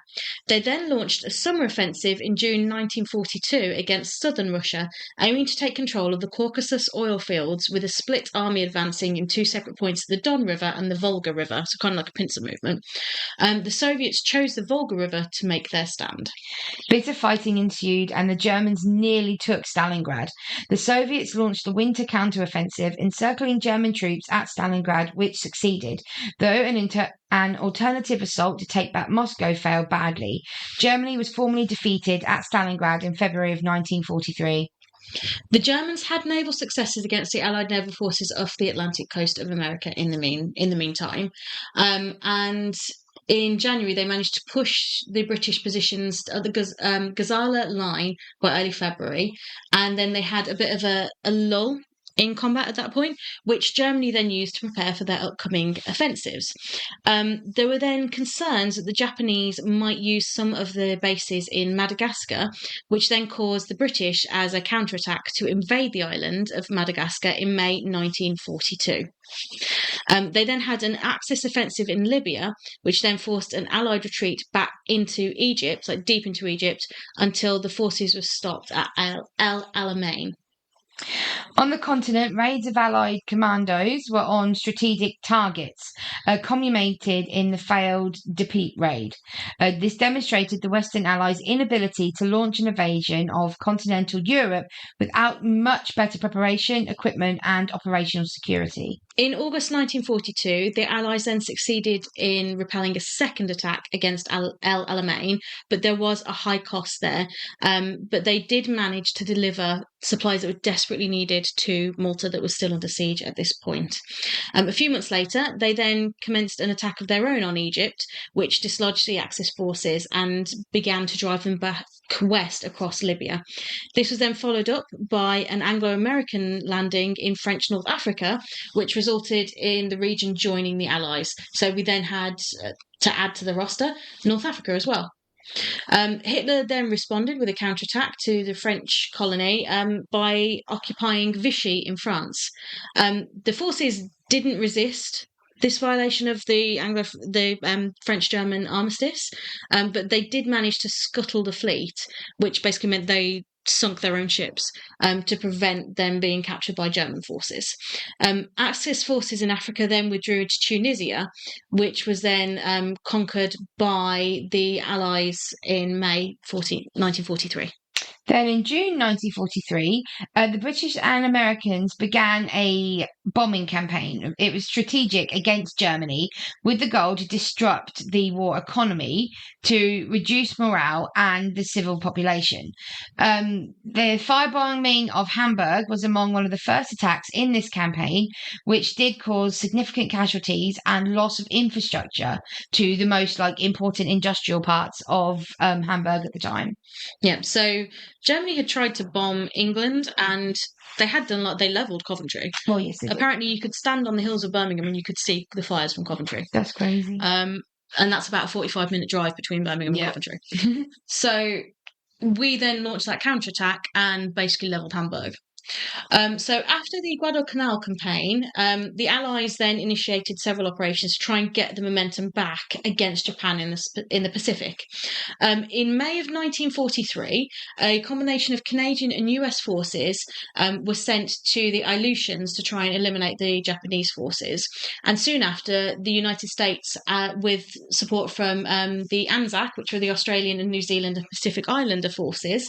They then launched a summer offensive in June 1942 against southern Russia, aiming to take control of the Caucasus oil fields, with a split army advancing in two separate points of the Don River and the Volga River, so kind of like a pincer movement. The Soviets chose the Volga River to make their stand. Bitter fighting ensued and the Germans nearly took Stalingrad. The Soviets launched a winter counteroffensive, encircling German troops at Stalingrad, which succeeded, though an alternative assault to take back Moscow failed badly. Germany was formally defeated at Stalingrad in February of 1943. The Germans had naval successes against the Allied naval forces off the Atlantic coast of America in the meantime, and in January they managed to push the British positions at the Gazala line by early February, and then they had a bit of a lull in combat at that point, which Germany then used to prepare for their upcoming offensives. There were then concerns that the Japanese might use some of the bases in Madagascar, which then caused the British, as a counterattack, to invade the island of Madagascar in May 1942. They then had an Axis offensive in Libya, which then forced an Allied retreat back into Egypt, like deep into Egypt, until the forces were stopped at El Alamein. On the continent, raids of Allied commandos were on strategic targets, culminated in the failed Dieppe raid. This demonstrated the Western Allies' inability to launch an invasion of continental Europe without much better preparation, equipment, and operational security. In August 1942, the Allies then succeeded in repelling a second attack against El Alamein, but there was a high cost there. But they did manage to deliver supplies that were desperately needed to Malta, that was still under siege at this point. A few months later, they then commenced an attack of their own on Egypt, which dislodged the Axis forces and began to drive them back west across Libya. This was then followed up by an Anglo-American landing in French North Africa, which resulted in the region joining the Allies. So we then had, to add to the roster, North Africa as well. Hitler then responded with a counterattack to the French colony by occupying Vichy in France. The forces didn't resist this violation of the French-German Armistice, but they did manage to scuttle the fleet, which basically meant they sunk their own ships to prevent them being captured by German forces. Axis forces in Africa then withdrew to Tunisia, which was then conquered by the Allies in May 1943. Then in June 1943, the British and Americans began a bombing campaign. It was strategic against Germany with the goal to disrupt the war economy, to reduce morale and the civil population. The firebombing of Hamburg was among one of the first attacks in this campaign, which did cause significant casualties and loss of infrastructure to the most important industrial parts of Hamburg at the time. Yeah, so Germany had tried to bomb England, and they had done they levelled Coventry. Oh, yes, they did. Apparently, you could stand on the hills of Birmingham and you could see the fires from Coventry. That's crazy. And that's about a 45-minute drive between Birmingham and Coventry. So we then launched that counterattack and basically levelled Hamburg. So after the Guadalcanal campaign, the Allies then initiated several operations to try and get the momentum back against Japan in the Pacific. In May of 1943, a combination of Canadian and US forces were sent to the Aleutians to try and eliminate the Japanese forces. And soon after, the United States, with support from the ANZAC, which were the Australian and New Zealand and Pacific Islander forces,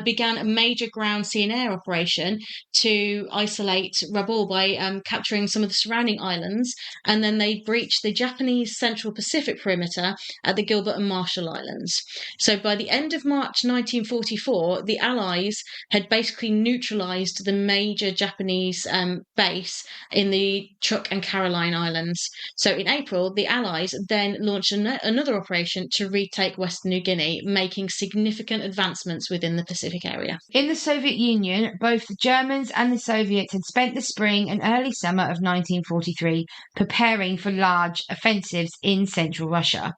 began a major ground, sea and air operation to isolate Rabaul by capturing some of the surrounding islands, and then they breached the Japanese Central Pacific perimeter at the Gilbert and Marshall Islands. So by the end of March 1944, the Allies had basically neutralized the major Japanese base in the Truk and Caroline Islands. So in April, the Allies then launched another operation to retake Western New Guinea, making significant advancements within the Pacific area. In the Soviet Union, both the Germans and the Soviets had spent the spring and early summer of 1943 preparing for large offensives in central Russia.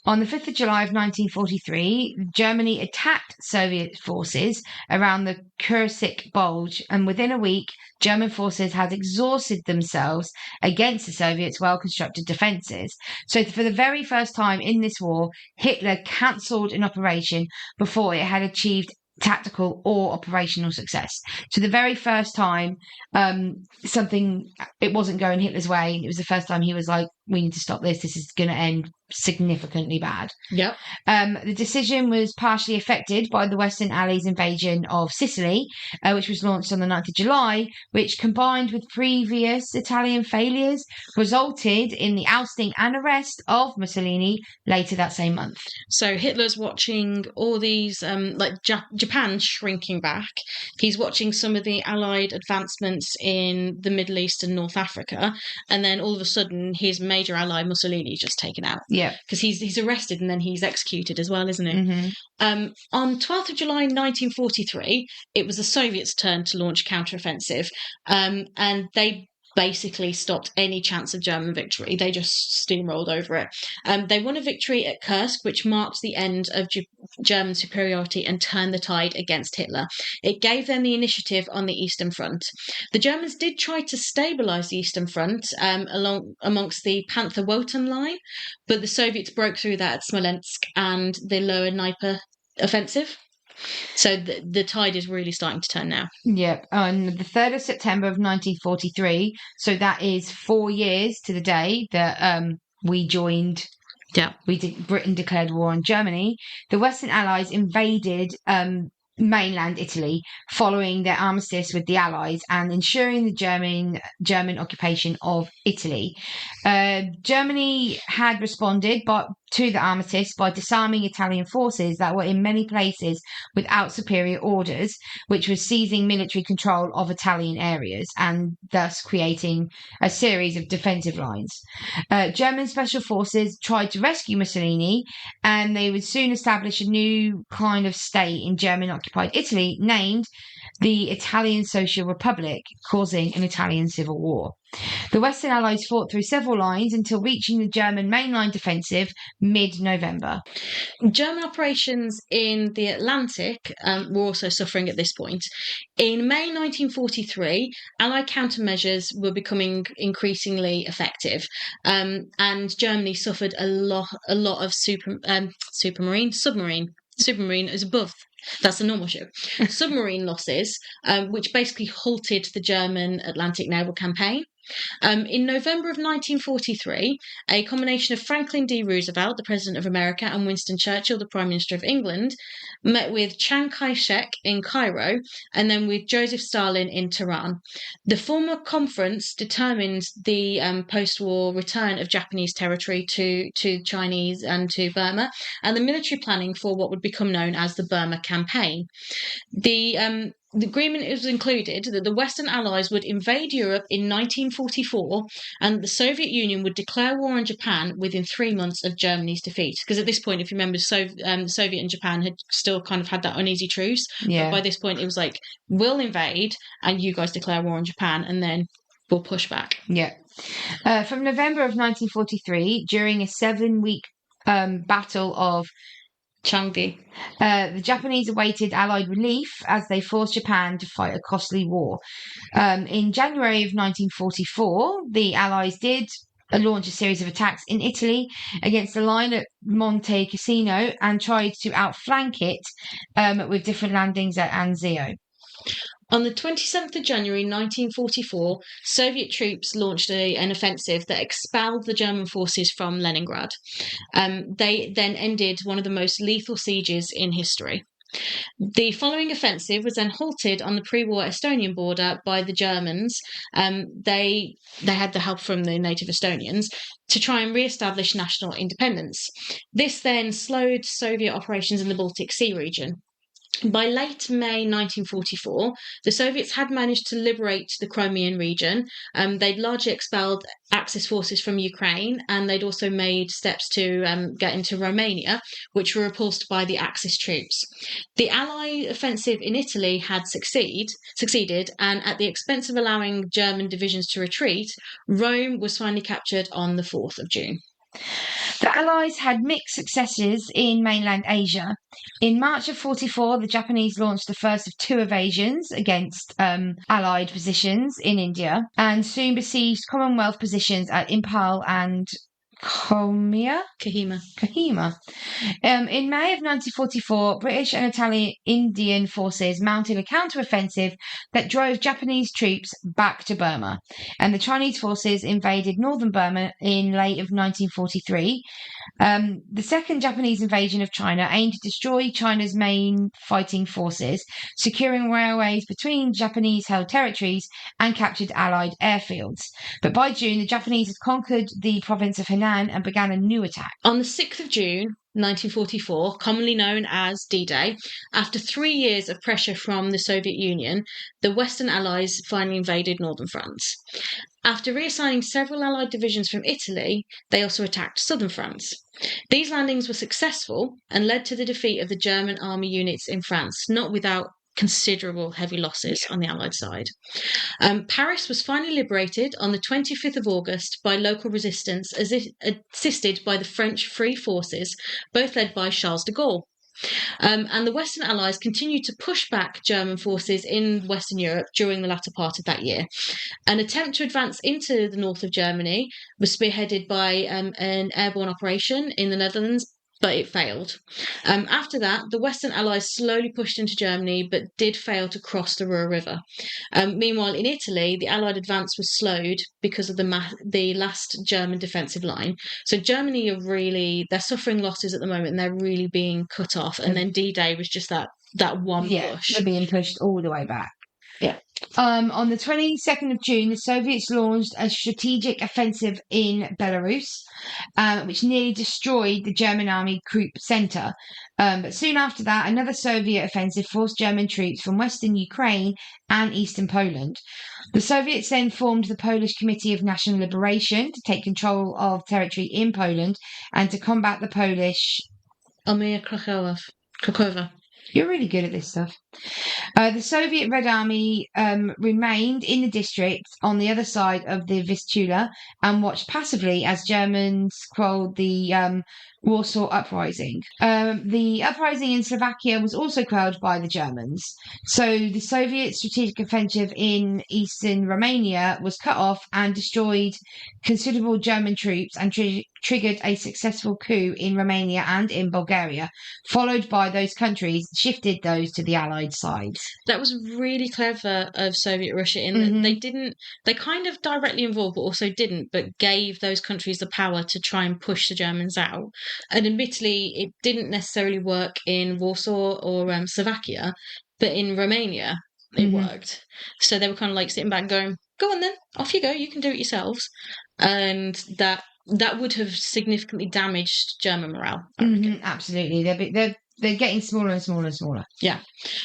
On the 5th of July of 1943, Germany attacked Soviet forces around the Kursk Bulge, and within a week, German forces had exhausted themselves against the Soviets' well-constructed defences. So for the very first time in this war, Hitler cancelled an operation before it had achieved tactical or operational success. So the very first time it wasn't going Hitler's way, it was the first time he was like, we need to stop this. This is going to end significantly bad. Yep. The decision was partially affected by the Western Allies' invasion of Sicily, which was launched on the 9th of July, which, combined with previous Italian failures, resulted in the ousting and arrest of Mussolini later that same month. So Hitler's watching all these, Japan shrinking back. He's watching some of the Allied advancements in the Middle East and North Africa, and then all of a sudden his major ally Mussolini is just taken out. Yeah, because he's arrested and then he's executed as well, isn't he? Mm-hmm. On 12th of July 1943, it was the Soviets' turn to launch counteroffensive, and they basically stopped any chance of German victory. They just steamrolled over it. They won a victory at Kursk, which marked the end of German superiority and turned the tide against Hitler. It gave them the initiative on the Eastern Front. The Germans did try to stabilise the Eastern Front amongst the Panther-Wotan line, but the Soviets broke through that at Smolensk and the Lower Dnieper offensive. So the tide is really starting to turn now. Yep. On the 3rd of September of 1943, so that is 4 years to the day that we joined. Yeah. Britain declared war on Germany. The Western Allies invaded mainland Italy following their armistice with the Allies and ensuring the German occupation of Italy. Germany had responded to the armistice by disarming Italian forces that were in many places without superior orders, which was seizing military control of Italian areas and thus creating a series of defensive lines. German special forces tried to rescue Mussolini, and they would soon establish a new kind of state in German-occupied Italy named the Italian Social Republic, causing an Italian civil war. The Western Allies fought through several lines until reaching the German mainline defensive mid-November. German operations in the Atlantic were also suffering at this point. In May 1943, Allied countermeasures were becoming increasingly effective, and Germany suffered a lot of submarine is above. That's the normal ship. Submarine losses, which basically halted the German Atlantic naval campaign. In November of 1943, a combination of Franklin D. Roosevelt, the President of America, and Winston Churchill, the Prime Minister of England, met with Chiang Kai-shek in Cairo and then with Joseph Stalin in Tehran. The former conference determined the post-war return of Japanese territory to Chinese and to Burma, and the military planning for what would become known as the Burma Campaign. The agreement was included that the Western Allies would invade Europe in 1944 and the Soviet Union would declare war on Japan within 3 months of Germany's defeat. Because at this point, if you remember, Soviet and Japan had still kind of had that uneasy truce. Yeah. But by this point, it was like, we'll invade and you guys declare war on Japan and then we'll push back. Yeah. From November of 1943, during a 7-week battle of Changde. The Japanese awaited Allied relief as they forced Japan to fight a costly war. In January of 1944, the Allies did launch a series of attacks in Italy against the line at Monte Cassino and tried to outflank it with different landings at Anzio. On the 27th of January 1944, Soviet troops launched an offensive that expelled the German forces from Leningrad. They then ended one of the most lethal sieges in history. The following offensive was then halted on the pre-war Estonian border by the Germans. They had the help from the native Estonians to try and re-establish national independence. This then slowed Soviet operations in the Baltic Sea region. By late May 1944, the Soviets had managed to liberate the Crimean region. They'd largely expelled Axis forces from Ukraine, and they'd also made steps to get into Romania, which were repulsed by the Axis troops. The Allied offensive in Italy had succeeded, and at the expense of allowing German divisions to retreat, Rome was finally captured on the 4th of June. The Allies had mixed successes in mainland Asia. In March of 1944, the Japanese launched the first of 2 evasions against Allied positions in India and soon besieged Commonwealth positions at Impal and Kohima. In May of 1944, British and Italian Indian forces mounted a counter-offensive that drove Japanese troops back to Burma, and the Chinese forces invaded northern Burma in late of 1943. The second Japanese invasion of China aimed to destroy China's main fighting forces, securing railways between Japanese-held territories and captured Allied airfields. But by June, the Japanese had conquered the province of Henan and began a new attack. On the 6th of June, 1944, commonly known as D-Day, after 3 years of pressure from the Soviet Union, the Western Allies finally invaded northern France. After reassigning several Allied divisions from Italy, they also attacked southern France. These landings were successful and led to the defeat of the German army units in France, not without considerable heavy losses on the Allied side. Paris was finally liberated on the 25th of August by local resistance, assisted by the French Free Forces, both led by Charles de Gaulle. And the Western Allies continued to push back German forces in Western Europe during the latter part of that year. An attempt to advance into the north of Germany was spearheaded by an airborne operation in the Netherlands, but it failed. After that, the Western Allies slowly pushed into Germany, but did fail to cross the Ruhr River. Meanwhile, in Italy, the Allied advance was slowed because of the last German defensive line. So Germany they're suffering losses at the moment, and they're really being cut off. And then D-Day was just that one push. They're being pushed all the way back. Yeah. On the 22nd of June, the Soviets launched a strategic offensive in Belarus, which nearly destroyed the German army Krupp Center. But soon after that, another Soviet offensive forced German troops from western Ukraine and eastern Poland. The Soviets then formed the Polish Committee of National Liberation to take control of territory in Poland and to combat the Polish... Armia Krakowa. You're really good at this stuff. The Soviet Red Army remained in the district on the other side of the Vistula and watched passively as Germans quelled the Warsaw Uprising. The uprising in Slovakia was also quelled by the Germans. So the Soviet strategic offensive in eastern Romania was cut off and destroyed considerable German troops and triggered a successful coup in Romania and in Bulgaria, followed by those countries shifted those to the Allied side. That was really clever of Soviet Russia in that they kind of directly involved, but also didn't, but gave those countries the power to try and push the Germans out. And admittedly, it didn't necessarily work in Warsaw or Slovakia, but in Romania, it worked. So they were kind of like sitting back and going, go on then, off you go, you can do it yourselves. And that would have significantly damaged German morale. Absolutely. They're getting smaller and smaller and smaller. Yeah.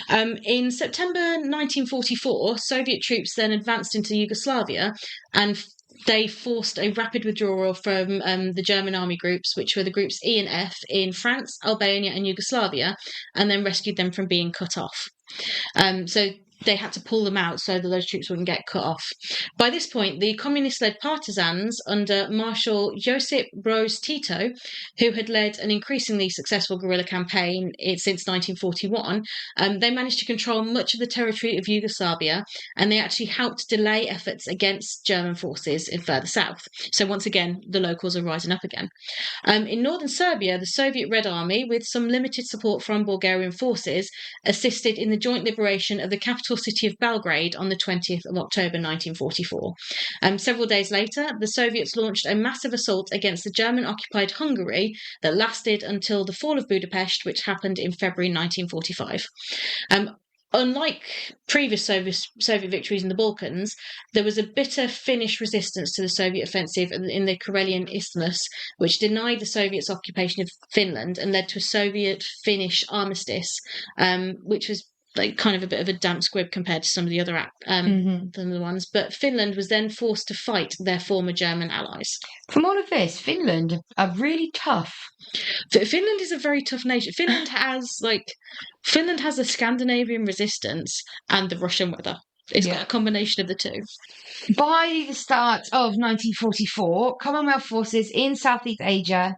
In September 1944, Soviet troops then advanced into Yugoslavia and they forced a rapid withdrawal from the German army groups, which were the groups E and F in France, Albania and Yugoslavia, and then rescued them from being cut off. So they had to pull them out so that those troops wouldn't get cut off. By this point, the communist-led partisans under Marshal Josip Broz Tito, who had led an increasingly successful guerrilla campaign since 1941, they managed to control much of the territory of Yugoslavia, and they actually helped delay efforts against German forces in further south. So once again, the locals are rising up again. In northern Serbia, the Soviet Red Army, with some limited support from Bulgarian forces, assisted in the joint liberation of the capital city of Belgrade on the 20th of October 1944. Several days later, the Soviets launched a massive assault against the German-occupied Hungary that lasted until the fall of Budapest, which happened in February 1945. Unlike previous Soviet victories in the Balkans, there was a bitter Finnish resistance to the Soviet offensive in the Karelian Isthmus, which denied the Soviets' occupation of Finland and led to a Soviet-Finnish armistice, which was like kind of a bit of a damp squib compared to some of the other ones. But Finland was then forced to fight their former German allies. From all of this, Finland are really tough. Finland is a very tough nation. Finland has the Scandinavian resistance and the Russian weather. It's got a combination of the two. By the start of 1944, Commonwealth forces in Southeast Asia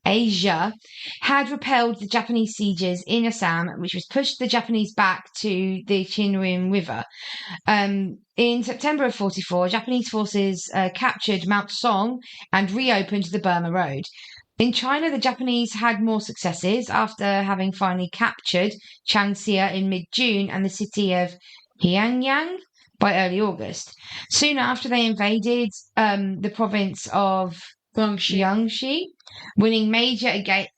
Asia, had repelled the Japanese sieges in Assam, which was pushed the Japanese back to the Chinwin River. In September of 44, Japanese forces captured Mount Song and reopened the Burma Road. In China, the Japanese had more successes after having finally captured Changxia in mid-June and the city of Hanyang by early August. Soon after, they invaded the province of Jiangxi, winning major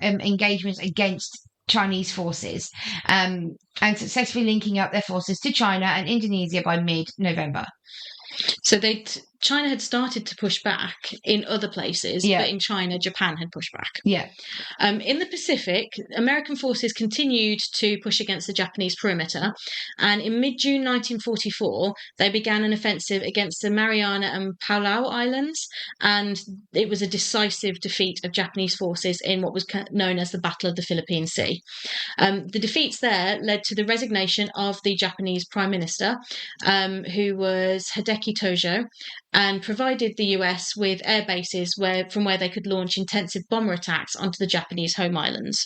engagements against Chinese forces and successfully linking up their forces to China and Indonesia by mid-November. So China had started to push back in other places, but in China, Japan had pushed back. Yeah. In the Pacific, American forces continued to push against the Japanese perimeter, and in mid-June 1944, they began an offensive against the Mariana and Palau Islands, and it was a decisive defeat of Japanese forces in what was known as the Battle of the Philippine Sea. The defeats there led to the resignation of the Japanese Prime Minister, who was Hideki Tojo, and provided the US with air bases from where they could launch intensive bomber attacks onto the Japanese home islands.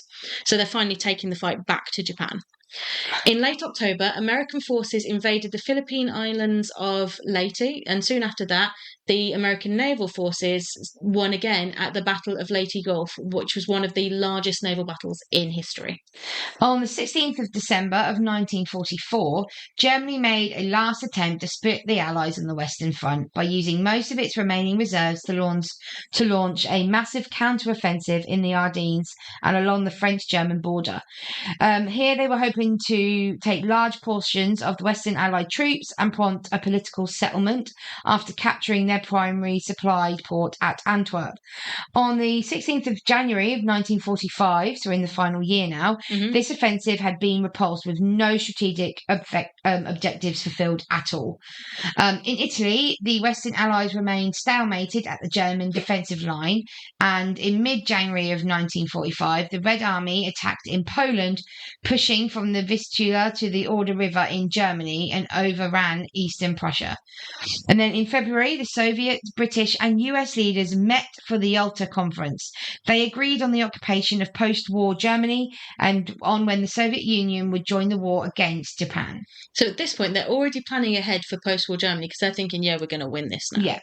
So they're finally taking the fight back to Japan. In late October, American forces invaded the Philippine islands of Leyte, and soon after that, the American naval forces won again at the Battle of Leyte Gulf, which was one of the largest naval battles in history. On the 16th of December of 1944, Germany made a last attempt to split the Allies on the Western Front by using most of its remaining reserves to launch a massive counter-offensive in the Ardennes and along the French-German border. Here they were hoping to take large portions of the Western Allied troops and prompt a political settlement after capturing their primary supply port at Antwerp. On the 16th of January of 1945, so in the final year now, this offensive had been repulsed with no strategic objectives fulfilled at all. In Italy, the Western Allies remained stalemated at the German defensive line, and in mid-January of 1945, the Red Army attacked in Poland, pushing from the Vistula to the Oder River in Germany and overran eastern Prussia. And then in February, the Soviet, British and US leaders met for the Yalta Conference. They agreed on the occupation of post-war Germany and on when the Soviet Union would join the war against Japan. So at this point, they're already planning ahead for post-war Germany because they're thinking, we're going to win this now. Yeah.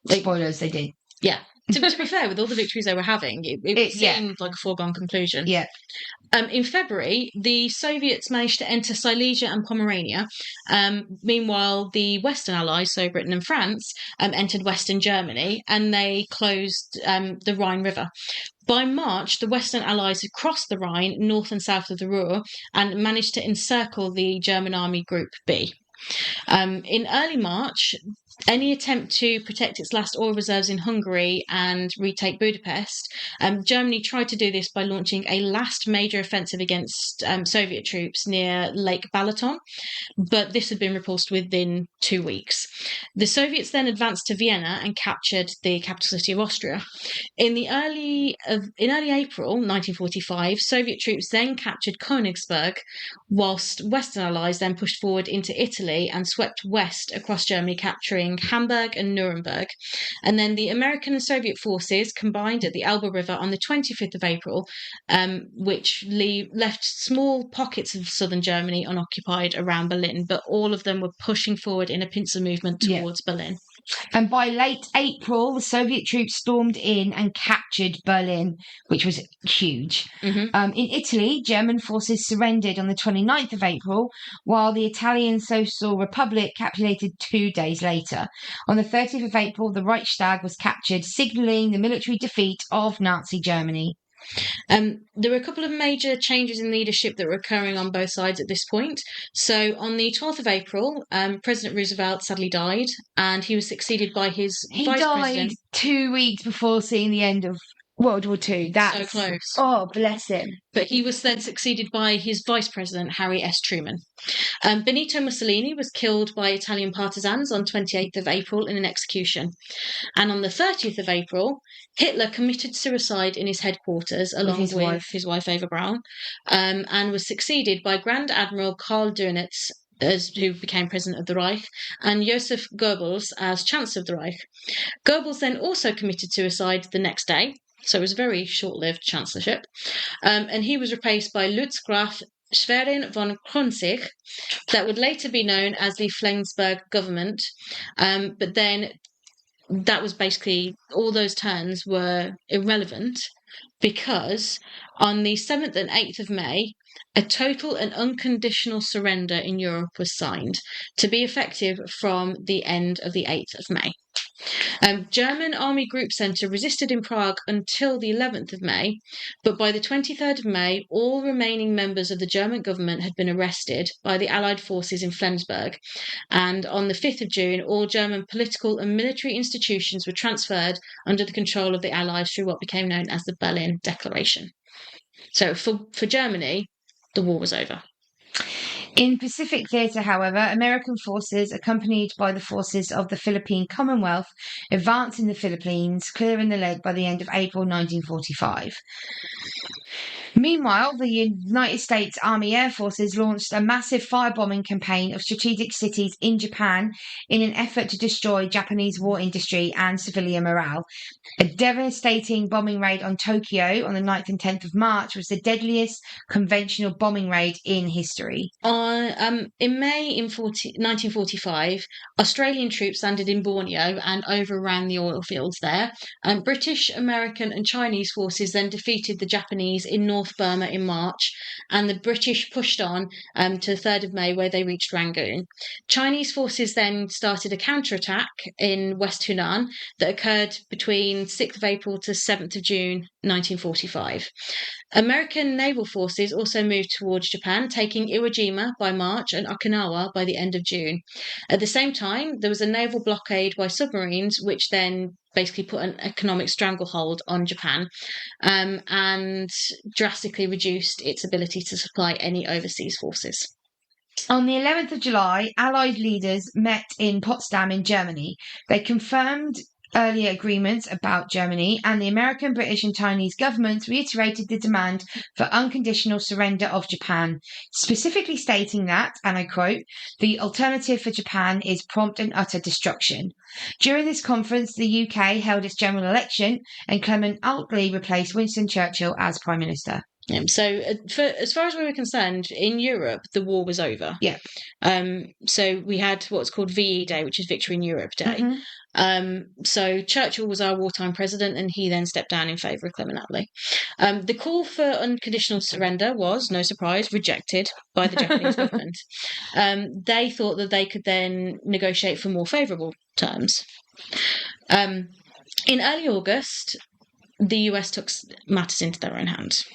Spoilers, they did. Yeah. To be fair, with all the victories they were having, it seemed like a foregone conclusion. Yeah. In February, the Soviets managed to enter Silesia and Pomerania. Meanwhile, the Western Allies, so Britain and France, entered Western Germany, and they closed the Rhine River. By March, the Western Allies had crossed the Rhine north and south of the Ruhr and managed to encircle the German Army Group B. In early March, any attempt to protect its last oil reserves in Hungary and retake Budapest, Germany tried to do this by launching a last major offensive against Soviet troops near Lake Balaton, but this had been repulsed within 2 weeks. The Soviets then advanced to Vienna and captured the capital city of Austria. In early April 1945, Soviet troops then captured Königsberg, whilst Western Allies then pushed forward into Italy and swept west across Germany, capturing Hamburg and Nuremberg. And then the American and Soviet forces combined at the Elbe River on the 25th of April, which left small pockets of southern Germany unoccupied around Berlin, but all of them were pushing forward in a pincer movement towards Berlin. And by late April, the Soviet troops stormed in and captured Berlin, which was huge. In Italy, German forces surrendered on the 29th of April, while the Italian Social Republic capitulated 2 days later. On the 30th of April, the Reichstag was captured, signalling the military defeat of Nazi Germany. There were a couple of major changes in leadership that were occurring on both sides at this point. So on the 12th of April, President Roosevelt sadly died, and he was succeeded by his vice president. He died 2 weeks before seeing the end of World War II. That's so close. Oh, bless him. But he was then succeeded by his vice president, Harry S. Truman. Benito Mussolini was killed by Italian partisans on 28th of April in an execution. And on the 30th of April, Hitler committed suicide in his headquarters along with his wife Eva Braun, and was succeeded by Grand Admiral Karl Dönitz, who became president of the Reich, and Joseph Goebbels as Chancellor of the Reich. Goebbels then also committed suicide the next day. So it was a very short-lived chancellorship. And he was replaced by Lutzgraf Schwerin von Kronsig, that would later be known as the Flensburg government. But then that was basically, all those turns were irrelevant because on the 7th and 8th of May, a total and unconditional surrender in Europe was signed to be effective from the end of the 8th of May. German Army Group Centre resisted in Prague until the 11th of May, but by the 23rd of May, all remaining members of the German government had been arrested by the Allied forces in Flensburg. And on the 5th of June, all German political and military institutions were transferred under the control of the Allies through what became known as the Berlin Declaration. So for Germany, the war was over. In Pacific Theatre, however, American forces, accompanied by the forces of the Philippine Commonwealth, advanced in the Philippines, clearing the leg by the end of April 1945. Meanwhile, the United States Army Air Forces launched a massive firebombing campaign of strategic cities in Japan in an effort to destroy Japanese war industry and civilian morale. A devastating bombing raid on Tokyo on the 9th and 10th of March was the deadliest conventional bombing raid in history. In May 1945, Australian troops landed in Borneo and overran the oil fields there. British, American and Chinese forces then defeated the Japanese in North Burma in March, and the British pushed on to the 3rd of May, where they reached Rangoon. Chinese forces then started a counterattack in West Hunan that occurred between 6th of April to 7th of June 1945. American naval forces also moved towards Japan, taking Iwo Jima by March and Okinawa by the end of June. At the same time, there was a naval blockade by submarines, which then basically put an economic stranglehold on Japan and drastically reduced its ability to supply any overseas forces. On the 11th of July, Allied leaders met in Potsdam in Germany. They confirmed earlier agreements about Germany, and the American, British and Chinese governments reiterated the demand for unconditional surrender of Japan, specifically stating that, and I quote, "The alternative for Japan is prompt and utter destruction." During this conference, the UK held its general election, and Clement Attlee replaced Winston Churchill as Prime Minister. So, as far as we were concerned, in Europe, the war was over. Yeah. So we had what's called VE Day, which is Victory in Europe Day. Mm-hmm. So Churchill was our wartime president, and he then stepped down in favour of Clement Attlee. The call for unconditional surrender was, no surprise, rejected by the Japanese government. They thought that they could then negotiate for more favourable terms. In early August, the US took matters into their own hands.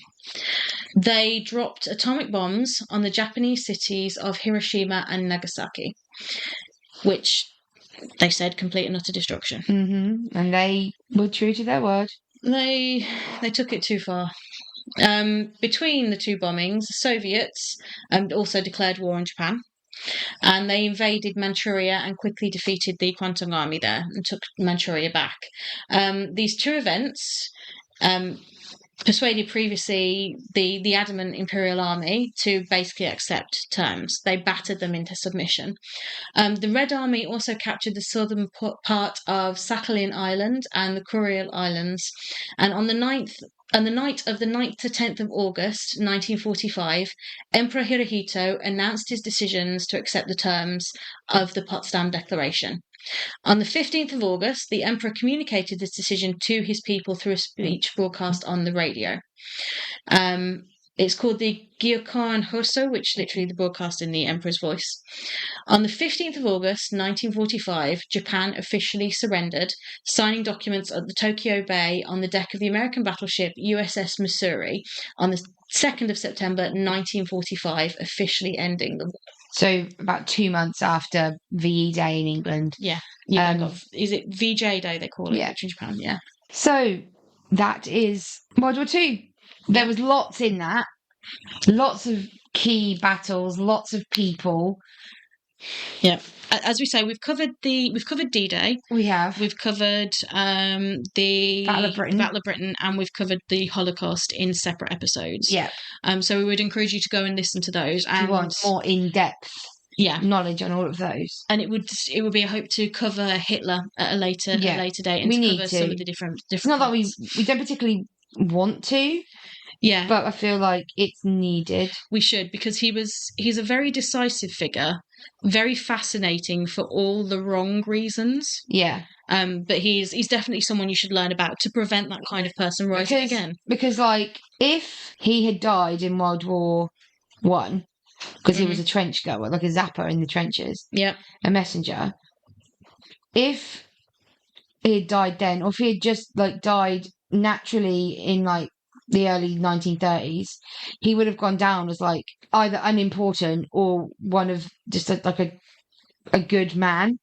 They dropped atomic bombs on the Japanese cities of Hiroshima and Nagasaki, which they said complete and utter destruction. Mm-hmm. And they were true to their word. They took it too far. Between the two bombings, the Soviets also declared war on Japan, and they invaded Manchuria and quickly defeated the Kwantung Army there and took Manchuria back. These two events persuaded previously the adamant Imperial Army to basically accept terms. They battered them into submission. The Red Army also captured the southern part of Sakhalin Island and the Kuril Islands, and on the night of the 9th to 10th of August 1945, Emperor Hirohito announced his decisions to accept the terms of the Potsdam Declaration. On the 15th of August, the Emperor communicated this decision to his people through a speech broadcast on the radio. It's called the Gyokuan Hoso, which literally the broadcast in the Emperor's voice. On the 15th of August 1945, Japan officially surrendered, signing documents at the Tokyo Bay on the deck of the American battleship USS Missouri on the 2nd of September 1945, officially ending the war. So about 2 months after VE Day in England. Yeah. Is it VJ Day they call it? Yeah. In Japan, yeah. So that is World War II. There was lots in that. Lots of key battles, lots of people. Yeah. As we say, we've covered D-Day. We have. We've covered the Battle of Britain, and we've covered the Holocaust in separate episodes. Yeah. So we would encourage you to go and listen to those. If you want more in depth. knowledge on all of those. And it would be a hope to cover Hitler at a later date, and we to need cover to. some of the different. It's not that parts. we don't particularly want to. Yeah, but I feel like it's needed. We should, because he's a very decisive figure, very fascinating for all the wrong reasons. Yeah. But he's definitely someone you should learn about to prevent that kind of person rising again. Because like if he had died in World War One, because he was a trench goer, like a zapper in the trenches, a messenger. If he had died then, or if he had just like died naturally in like the early 1930s, he would have gone down as like either unimportant or one of just like a good man.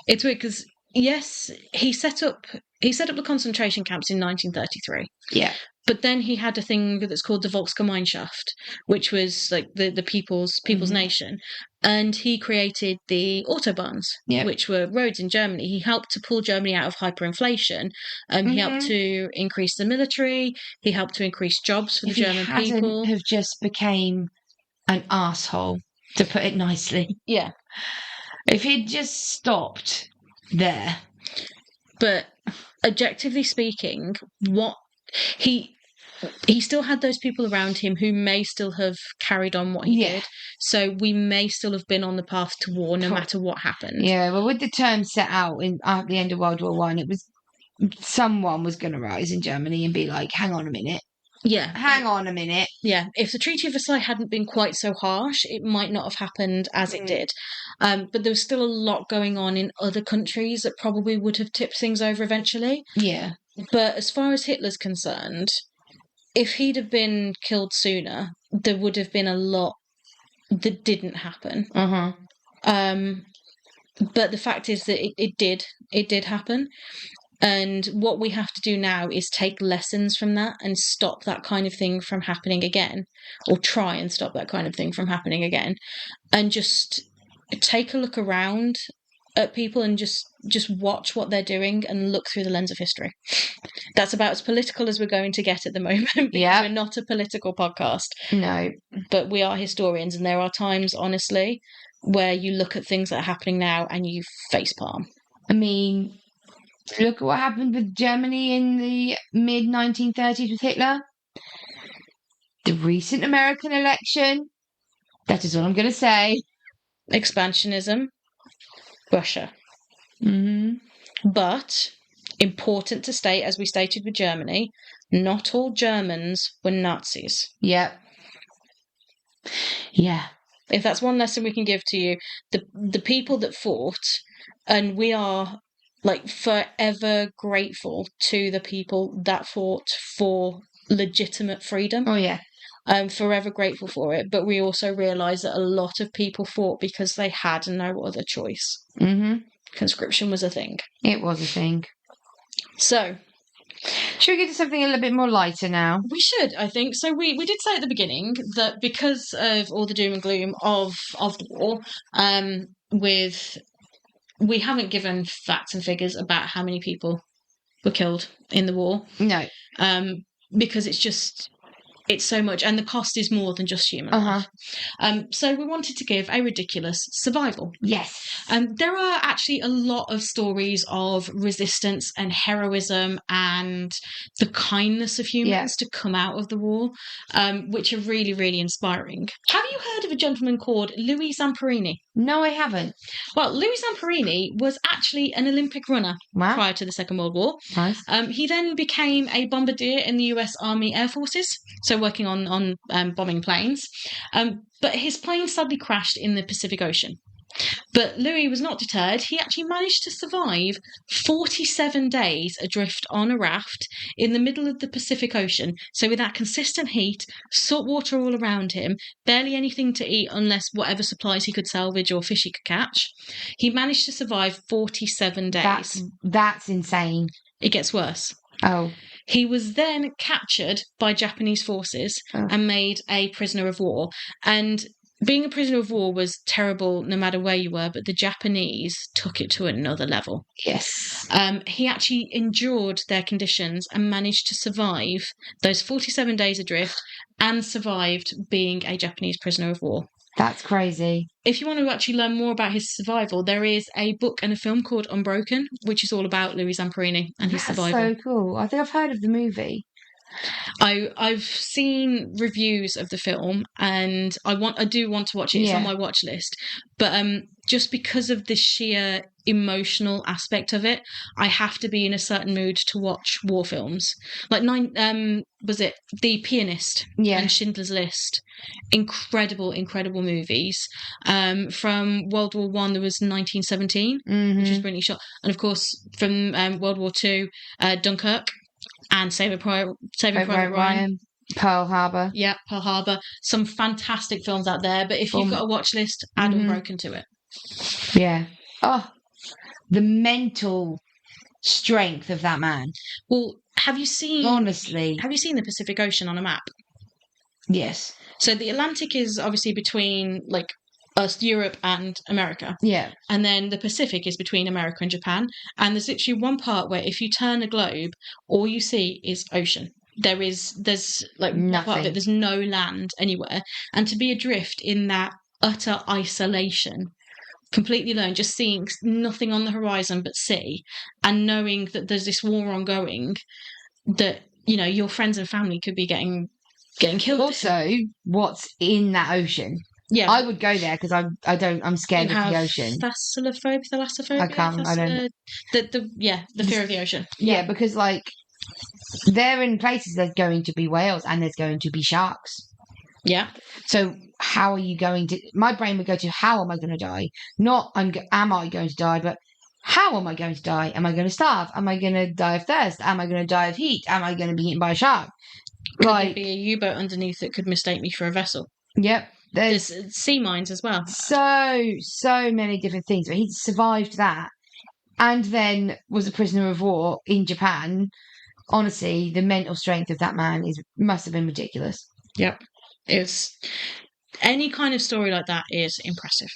It's weird because yes, he set up the concentration camps in 1933. Yeah. But then he had a thing that's called the Volksgemeinschaft, which was like the people's nation. And he created the Autobahns, which were roads in Germany. He helped to pull Germany out of hyperinflation. He helped to increase the military. He helped to increase jobs for the German people. Have just became an asshole, to put it nicely. Yeah. If he'd just stopped there. But objectively speaking, what he still had those people around him who may still have carried on what he did. So we may still have been on the path to war no matter what happened. Yeah, well, with the term set out at the end of World War One, it was someone was going to rise in Germany and be like, hang on a minute. Yeah. Hang on a minute. Yeah. If the Treaty of Versailles hadn't been quite so harsh, it might not have happened as it did. But there was still a lot going on in other countries that probably would have tipped things over eventually. Yeah. But as far as Hitler's concerned, if he'd have been killed sooner, there would have been a lot that didn't happen. But the fact is that it did happen. And what we have to do now is take lessons from that and stop that kind of thing from happening again, or try and stop that kind of thing from happening again, and just take a look around at people and just watch what they're doing and look through the lens of history. That's about as political as we're going to get at the moment, because we're not a political podcast. No. But we are historians, and there are times, honestly, where you look at things that are happening now and you facepalm. I mean, look at what happened with Germany in the mid-1930s with Hitler. The recent American election. That is all I'm going to say. Expansionism. Russia. But, important to state, as we stated with Germany, not all Germans were Nazis. Yep. Yeah. If that's one lesson we can give to you, the people that fought, and we are like forever grateful to the people that fought for legitimate freedom. Oh, yeah. Forever grateful for it, but we also realise that a lot of people fought because they had no other choice. Conscription was a thing. It was a thing. So, should we get to something a little bit more lighter now? We should, I think. So we did say at the beginning that because of all the doom and gloom of the war, we haven't given facts and figures about how many people were killed in the war. No. Because it's so much, and the cost is more than just human life. So we wanted to give a ridiculous survival. Yes. There are actually a lot of stories of resistance and heroism and the kindness of humans to come out of the war, which are really, really inspiring. Have you heard of a gentleman called Louis Zamperini? No, I haven't. Well, Louis Zamperini was actually an Olympic runner prior to the Second World War. Nice. He then became a bombardier in the US Army Air Forces, so working on bombing planes. But his plane sadly crashed in the Pacific Ocean. But Louis was not deterred. He actually managed to survive 47 days adrift on a raft in the middle of the Pacific Ocean. So with that consistent heat, salt water all around him, barely anything to eat unless whatever supplies he could salvage or fish he could catch, he managed to survive 47 days. That's insane. It gets worse. Oh. He was then captured by Japanese forces and made a prisoner of war. And being a prisoner of war was terrible no matter where you were, but the Japanese took it to another level. Yes. He actually endured their conditions and managed to survive those 47 days adrift and survived being a Japanese prisoner of war. That's crazy. If you want to actually learn more about his survival, there is a book and a film called Unbroken, which is all about Louis Zamperini and his That's survival. so cool. I think I've heard of the movie. I've seen reviews of the film, and I do want to watch it. It's on my watch list, but just because of the sheer emotional aspect of it, I have to be in a certain mood to watch war films. Like was it The Pianist and Schindler's List? Incredible movies. From World War One, there was 1917, which was brilliantly shot, and of course from World War Two, Dunkirk. And Saving Private Ryan. Pearl Harbor. Yeah, Pearl Harbor. Some fantastic films out there. But if you've got a watch list, add Unbroken to it. Yeah. Oh, the mental strength of that man. Well, have you seen the Pacific Ocean on a map? Yes. So the Atlantic is obviously between like us, Europe and America. Yeah. And then the Pacific is between America and Japan. And there's literally one part where if you turn a globe, all you see is ocean. There's like nothing. Part of it, there's no land anywhere. And to be adrift in that utter isolation, completely alone, just seeing nothing on the horizon but sea, and knowing that there's this war ongoing, that, you know, your friends and family could be getting killed. Also, what's in that ocean? Yeah, I would go there because I'm scared of the ocean. Thalassophobia. I can't. I don't. The fear of the ocean. Yeah, because like they're in places there's going to be whales and there's going to be sharks. Yeah. So how are you going to? My brain would go to how am I going to die? Not am I going to die, but how am I going to die? Am I going to starve? Am I going to die of thirst? Am I going to die of heat? Am I going to be eaten by a shark? Could there be a U-boat underneath that could mistake me for a vessel? Yep. There's sea mines as well. So many different things. But he survived that and then was a prisoner of war in Japan. Honestly, the mental strength of that man must have been ridiculous. Yep. It's any kind of story like that is impressive.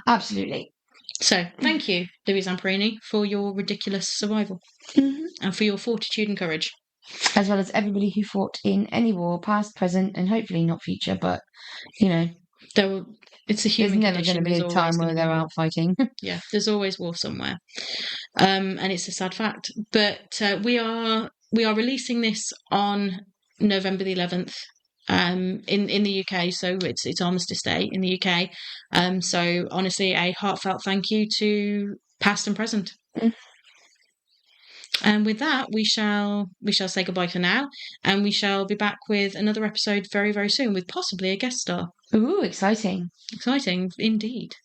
Absolutely. So thank you, Louis Zamperini, for your ridiculous survival and for your fortitude and courage. As well as everybody who fought in any war, past, present, and hopefully not future, but, you know. It's a human There's never going to be a time where they're out fighting. Yeah, there's always war somewhere. And it's a sad fact. But we are releasing this on November the 11th in the UK, so it's Armistice Day in the UK. So honestly, a heartfelt thank you to past and present. And with that, we shall say goodbye for now, and we shall be back with another episode very, very soon with possibly a guest star. Ooh, exciting. Exciting indeed.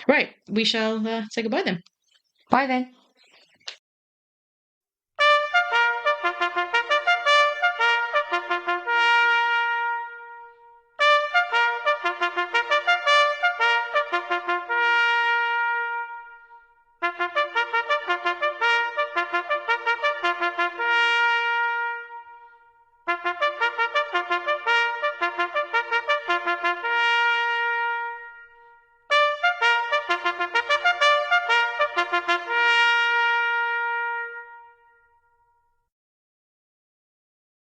Right, we shall say goodbye then. Bye then.